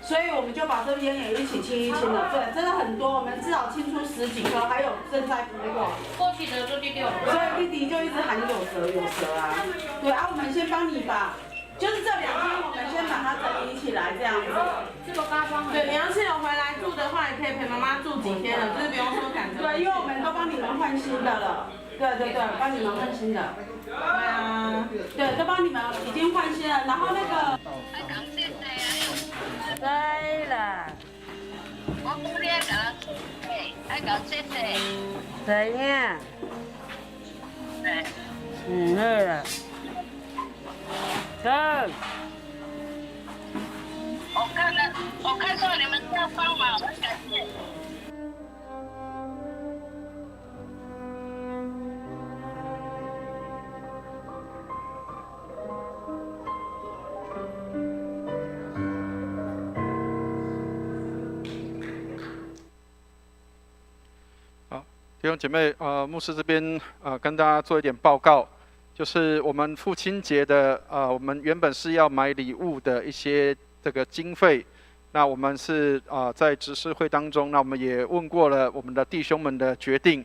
所以我们就把这边也一起清一清了。对，真的很多，我们至少清出10几颗，还有正在孵化。过去的就第6个。所以弟弟就一直喊有蛇啊。对啊，我们先帮你把。就是这2天，我们先把它整理起来，这样子。这个发光。对，你要是有回来住的话，也可以陪妈妈住几天了，就是不用说赶着。对，因为我们都帮你们换新的了。对，帮你们换新的。对啊，对，都帮你们已经换新了，然后那个。对了。我今天搞，还搞谢谢。怎样？对。对了。我看到你们要帮忙，很感谢。好，弟兄姐妹，牧师这边跟大家做一点报告。就是我们父亲节的我们原本是要买礼物的一些这个经费，那我们是在执事会当中，那我们也问过了我们的弟兄们的决定，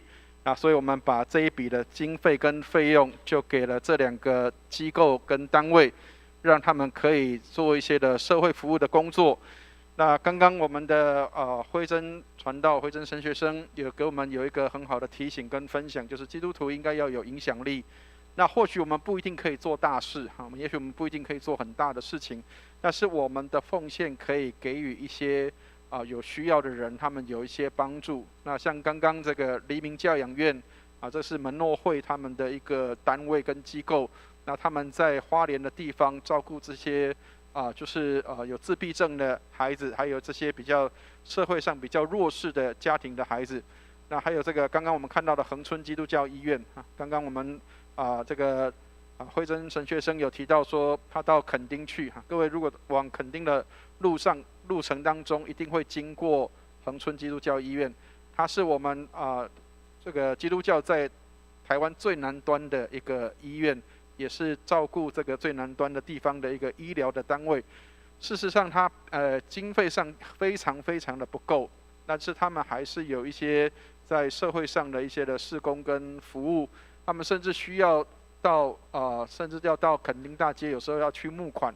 所以我们把这一笔的经费跟费用就给了这2个机构跟单位，让他们可以做一些的社会服务的工作。那刚刚我们的慧珍传道、慧珍神学生也给我们有一个很好的提醒跟分享，就是基督徒应该要有影响力。那或许我们不一定可以做大事，也许我们不一定可以做很大的事情，但是我们的奉献可以给予一些有需要的人，他们有一些帮助。那像刚刚这个黎明教养院这是门诺会他们的一个单位跟机构，那他们在花莲的地方照顾这些就是有自闭症的孩子，还有这些比较社会上比较弱势的家庭的孩子。那还有这个刚刚我们看到的恒春基督教医院刚刚我们这个慧珍神学生有提到说他到垦丁去各位如果往垦丁的路程当中，一定会经过恒春基督教医院，它是我们这个基督教在台湾最南端的一个医院，也是照顾这个最南端的地方的一个医疗的单位。事实上它经费上非常的不够，但是他们还是有一些在社会上的一些的事工跟服务，他们甚至需要到甚至要到垦丁大街，有时候要去募款，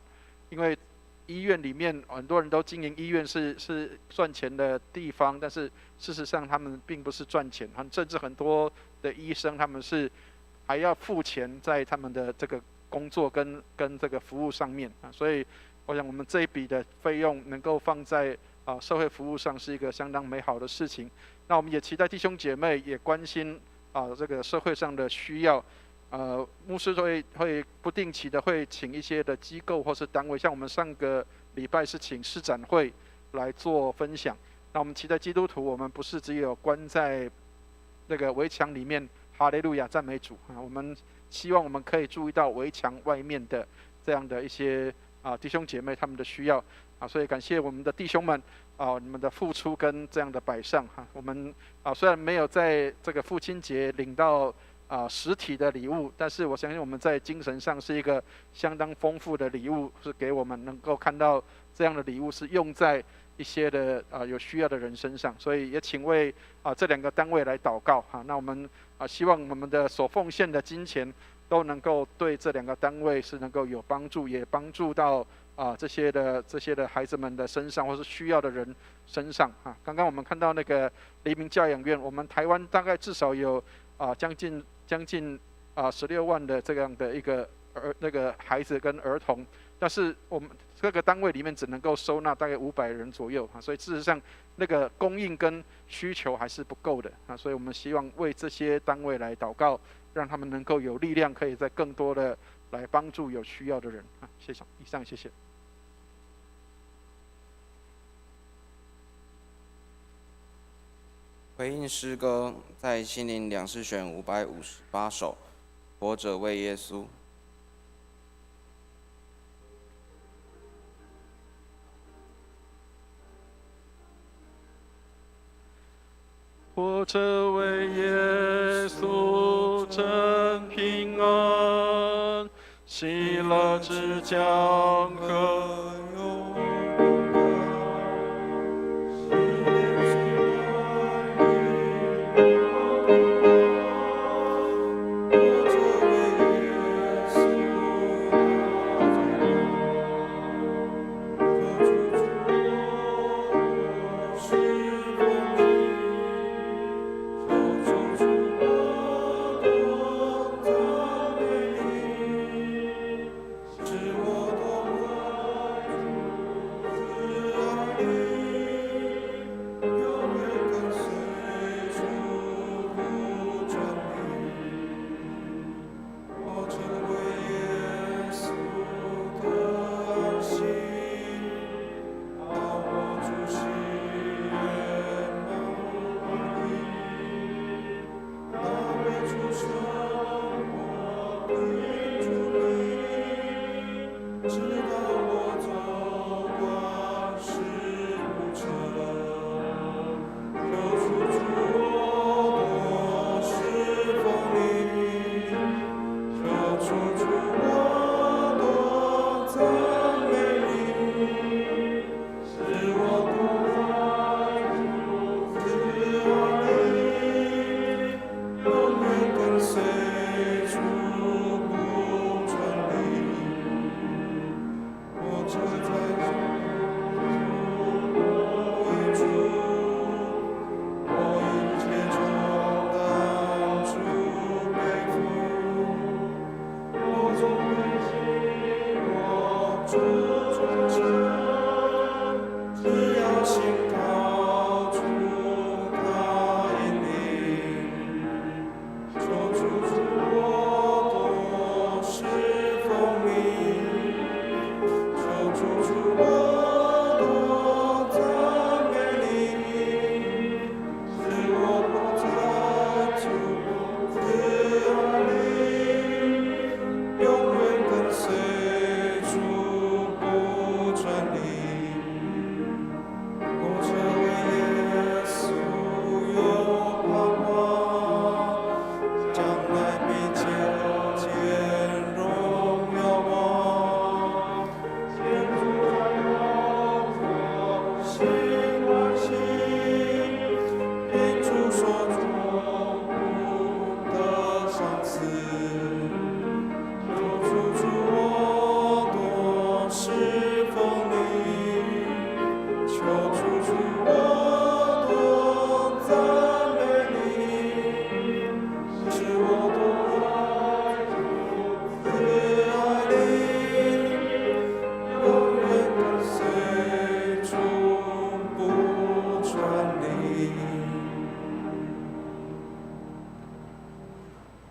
因为医院里面很多人都经营医院是赚钱的地方，但是事实上他们并不是赚钱，甚至很多的医生他们是还要付钱在他们的这个工作跟这个服务上面所以我想我们这一笔的费用能够放在社会服务上是一个相当美好的事情。那我们也期待弟兄姐妹也关心这个社会上的需要。牧师会不定期的会请一些的机构或是单位，像我们上个礼拜是请市展会来做分享。那我们期待基督徒，我们不是只有关在那个围墙里面哈利路亚赞美主我们希望我们可以注意到围墙外面的这样的一些弟兄姐妹他们的需要所以感谢我们的弟兄们你们的付出跟这样的摆上我们虽然没有在这个父亲节领到实体的礼物，但是我相信我们在精神上是一个相当丰富的礼物，是给我们能够看到这样的礼物是用在一些的有需要的人身上，所以也请为这2个单位来祷告那我们希望我们的所奉献的金钱都能够对这2个单位是能够有帮助，也帮助到这些的孩子们的身上，或是需要的人身上刚刚我们看到那个黎明教养院，我们台湾大概至少有将近16万的这样的一个那个孩子跟儿童，但是我们这个单位里面只能够收纳大概500人左右所以事实上那个供应跟需求还是不够的所以我们希望为这些单位来祷告，让他们能够有力量，可以在更多的来帮助有需要的人谢谢。以上谢谢。回应诗歌，在心灵两世选558首，活着为耶稣。这位耶稣真平安，喜乐之江河。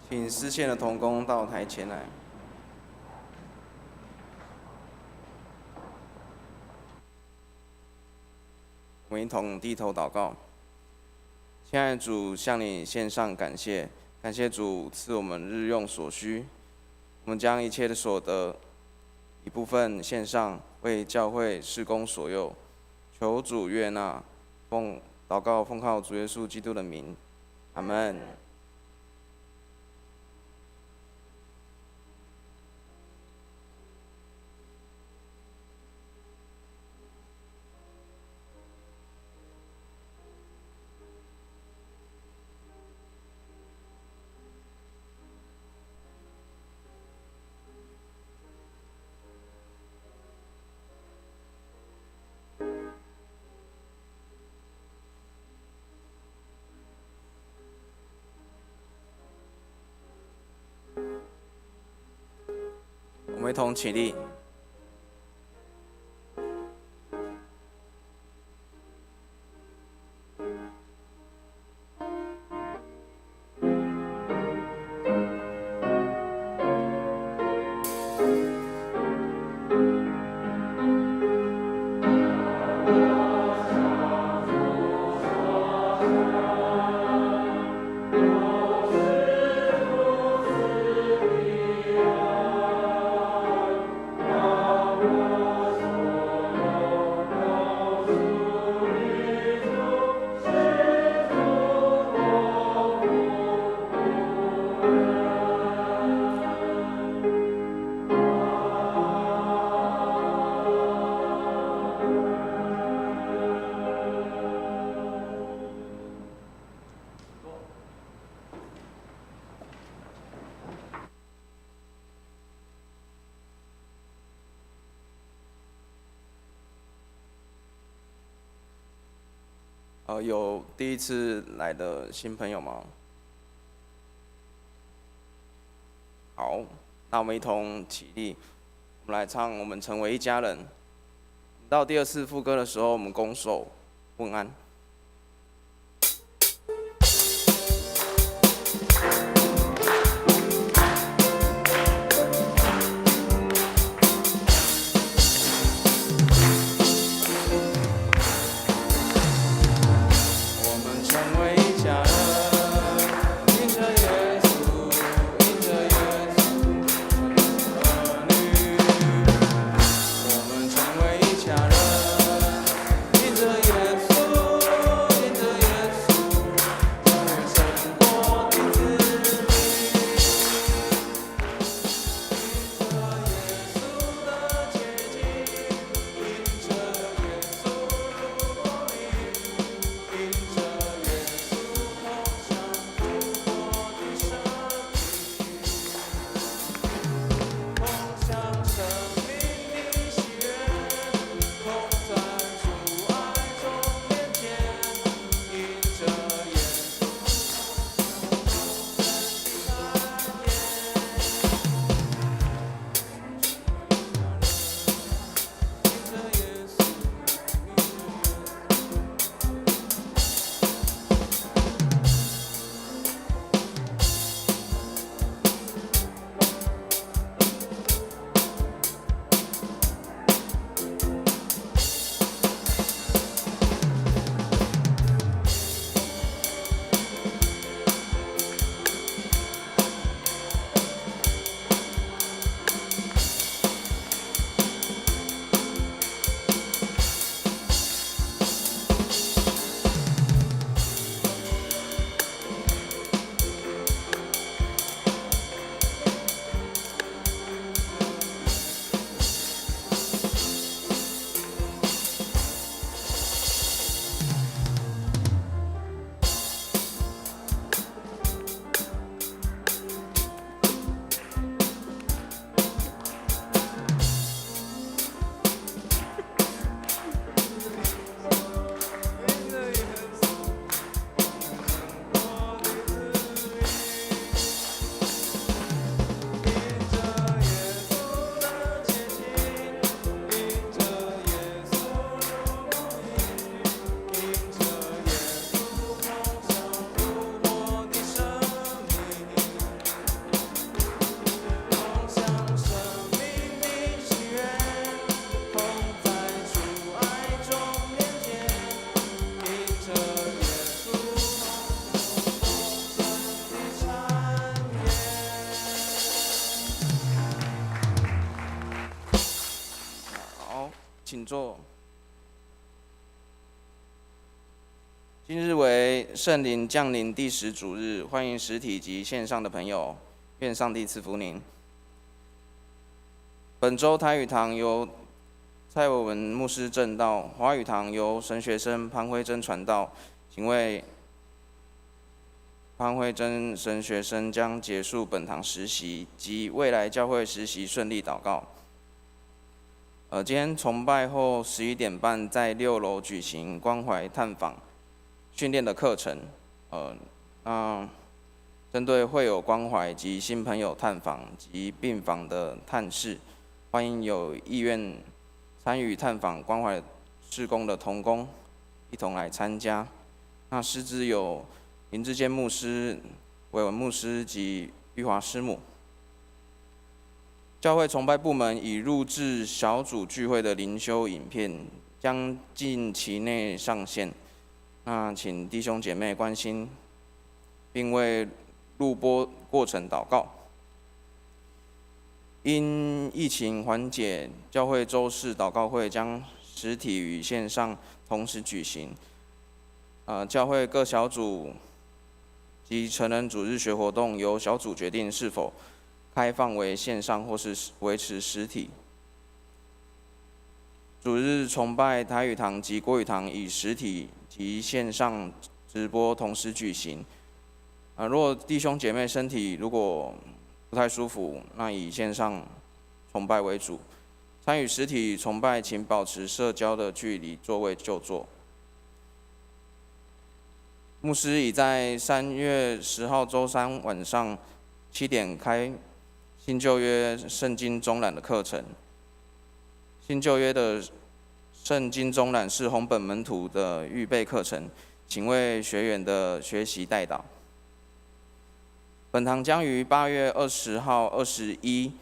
请司线的同工到台前来。我们一同低头祷告。亲爱的主，向你献上感谢，感谢主赐我们日用所需。我们将一切的所得一部分献上，为教会事工所用，求主悦纳。祷告奉靠主耶稣基督的名，阿们。我们一同起立。有第一次来的新朋友吗？好，那我们一同起立，我们来唱《我们成为一家人》。到第二次副歌的时候，我们拱手问安。请坐。今日为圣灵降临第10主日，欢迎实体及线上的朋友，愿上帝赐福您。本周台语堂由蔡伟文牧师正道，华语堂由神学生潘慧珍传道。请为潘慧珍神学生将结束本堂实习及未来教会实习顺利祷告。今天崇拜后11点半在6楼举行关怀探访训练的课程。那针对会友关怀及新朋友探访及病房的探视，欢迎有意愿参与探访关怀事工的同工一同来参加。那师资有林志坚牧师、伟文牧师及玉华师母。教会崇拜部门已录制小组聚会的灵修影片，将近期内上线。那请弟兄姐妹关心，并为录播过程祷告。因疫情缓解，教会周四祷告会将实体与线上同时举行。教会各小组及成人主日学活动由小组决定是否开放为线上或是维持实体。主日崇拜台语堂及国语堂以实体及线上直播同时举行。如果弟兄姐妹身体如果不太舒服，那以线上崇拜为主。参与实体崇拜，请保持社交的距离，座位就坐。牧师已在3月10号周三晚上7点开新旧约圣经中览的课程。新旧约的圣经中览是红本门徒的预备课程，请为学员的学习代祷。本堂将于8月20号、21、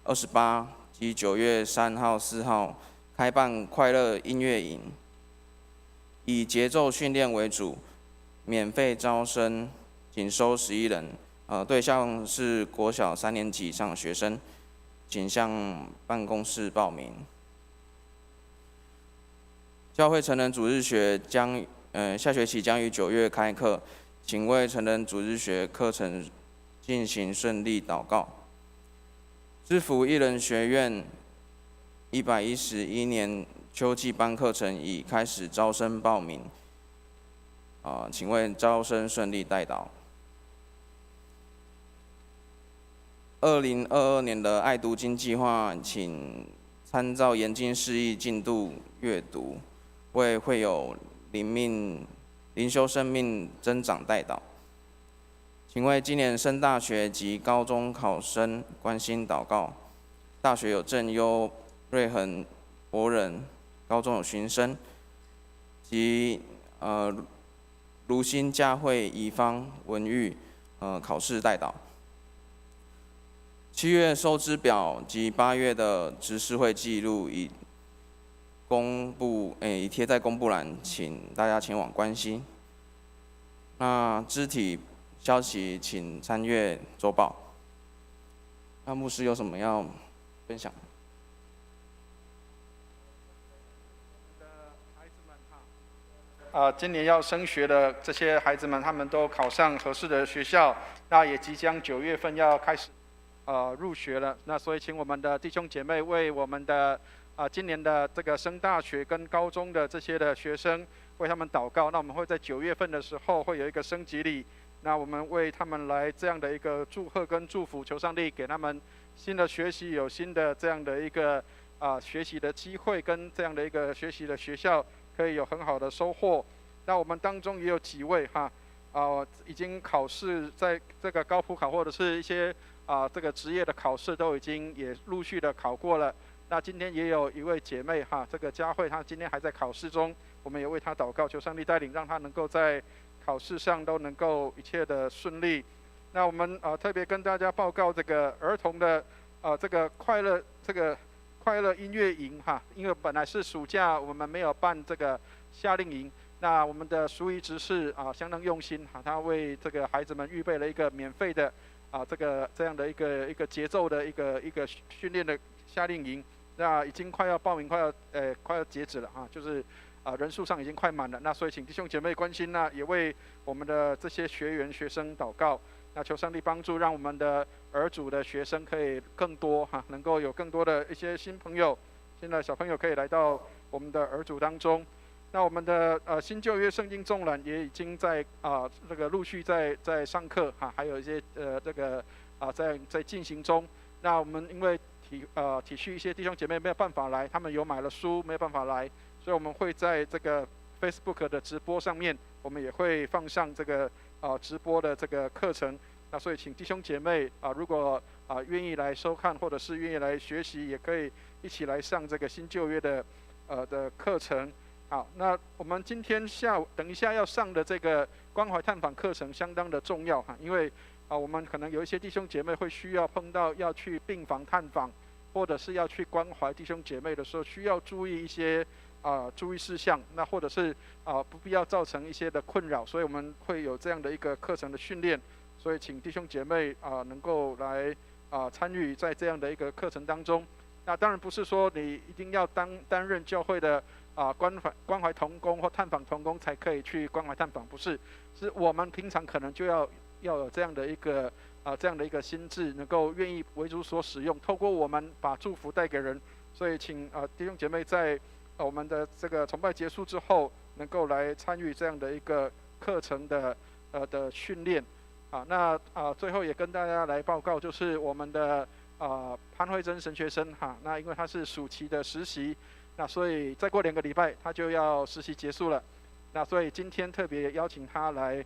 28及9月3号、4号开办快乐音乐营，以节奏训练为主，免费招生，仅收11人。对象是国小3年级以上的学生，请向办公室报名。教会成人主日学下学期将于9月开课，请为成人主日学课程进行顺利祷告。知福一人学院111年秋季班课程已开始招生报名，请为招生顺利代祷。2022年的爱读经计划，请参照研经释义进度阅读，为会有灵修生命增长代祷。请为今年升大学及高中考生关心祷告。大学有正优、瑞恒、博仁，高中有寻生及如新、嘉惠、宜芳、文玉考试代祷。7月收支表及8月的执事会记录已贴在公布栏，请大家前往关心。那肢体消息请参阅周报。那牧师有什么要分享？今年要升学的这些孩子们，他们都考上合适的学校，那也即将9月份要开始入学了。那所以请我们的弟兄姐妹为我们的今年的这个升大学跟高中的这些的学生为他们祷告。那我们会在9月份的时候会有一个升级礼，那我们为他们来这样的一个祝贺跟祝福，求上帝给他们新的学习，有新的这样的一个学习的机会，跟这样的一个学习的学校可以有很好的收获。那我们当中也有几位已经考试，在这个高普考或者是一些这个职业的考试都已经也陆续的考过了。那今天也有一位姐妹这个佳慧，她今天还在考试中，我们也为她祷告，求上帝带领，让她能够在考试上都能够一切的顺利。那我们特别跟大家报告这个儿童的这个快乐音乐营因为本来是暑假我们没有办这个夏令营，那我们的淑仪执事相当用心他为这个孩子们预备了一个免费的这样的一个节奏的一个训练的夏令营。那已经快要报名，快要截止了就是人数上已经快满了。那所以请弟兄姐妹关心，那也为我们的这些学员学生祷告。那求上帝帮助，让我们的儿组的学生可以更多能够有更多的一些新朋友、新的小朋友可以来到我们的儿组当中。那我们的新旧约圣经纵览也已经在这个陆续在上课还有一些在进行中。那我们因为体恤一些弟兄姐妹没有办法来，他们有买了书没有办法来，所以我们会在这个 Facebook 的直播上面，我们也会放上这个直播的这个课程。那所以请弟兄姐妹如果愿意来收看或者是愿意来学习，也可以一起来上这个新旧约的课程。好，那我们今天等一下要上的这个关怀探访课程相当的重要因为我们可能有一些弟兄姐妹会需要碰到要去病房探访，或者是要去关怀弟兄姐妹的时候，需要注意一些注意事项，那或者是不必要造成一些的困扰，所以我们会有这样的一个课程的训练。所以请弟兄姐妹能够来参与在这样的一个课程当中。那当然不是说你一定要担任教会的关怀同工或探访同工才可以去关怀探访，不是，是我们平常可能就要有这样的一个心智，能够愿意为主所使用，透过我们把祝福带给人。所以请弟兄姐妹在我们的这个崇拜结束之后，能够来参与这样的一个课程的训练。那最后也跟大家来报告，就是我们的潘慧珍神学生那因为他是暑期的实习，那所以再过2个礼拜他就要实习结束了。那所以今天特别邀请他来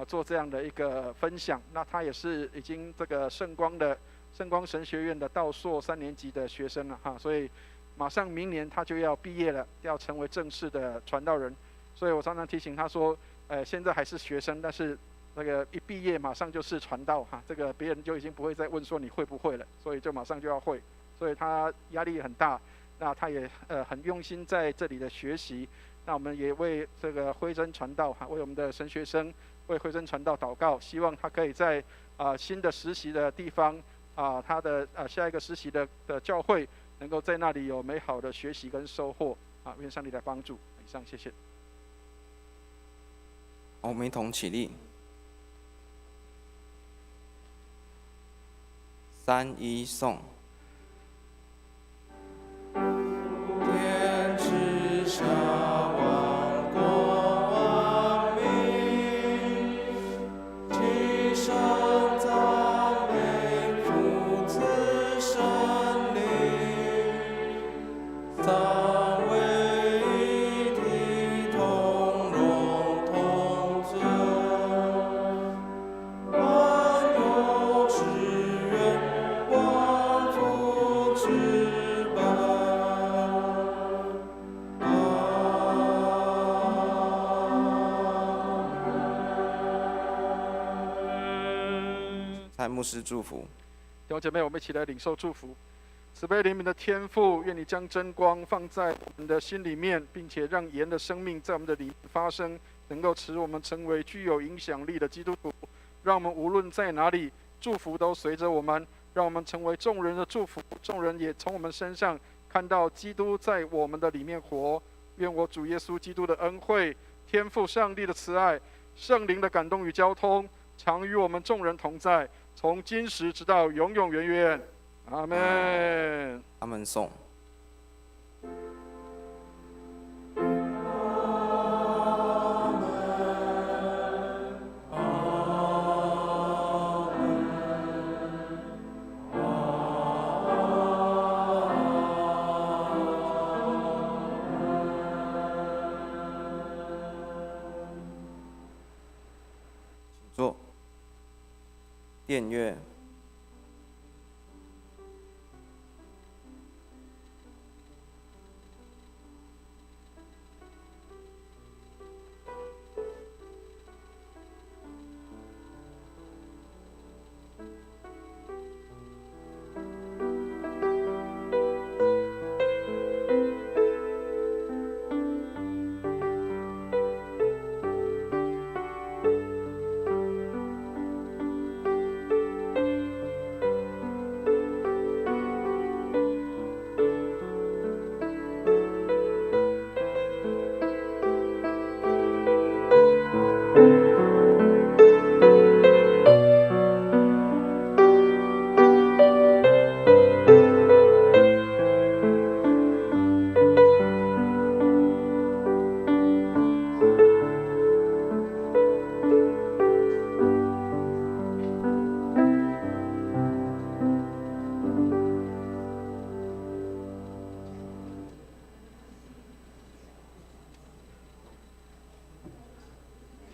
做这样的一个分享。那他也是已经这个圣光神学院的道硕3年级的学生了哈，所以马上明年他就要毕业了，要成为正式的传道人。所以我常常提醒他说，现在还是学生，但是那个一毕业马上就是传道哈，这个别人就已经不会再问说你会不会了，所以就马上就要会，所以他压力很大。那他也很用心在这里的学习。那我们也为这个辉真传道哈，为我们的神学生为辉真传道祷告，希望他可以在新的实习的地方他的下一个实习的教会，能够在那里有美好的学习跟收获愿上帝来帮助。以上，谢谢。我们一同起立，3、1颂。天之下，万国万民，齐声赞美父子圣灵，三位一体，同荣同尊，万有之源，万福之本。蔡牧师祝福。弟兄姐妹，我们一起来领受祝福。慈悲怜悯的天父，愿你将真光放在我们的心里面，并且让盐的生命在我们的里面发生，能够使我们成为具有影响力的基督徒。让我们无论在哪里，祝福都随着我们，让我们成为众人的祝福，众人也从我们身上看到基督在我们的里面活。愿我主耶稣基督的恩惠、天父上帝的慈爱、圣灵的感动与交通，常与我们众人同在，从今时直到永永远远。阿们。阿们颂。请坐。殿乐。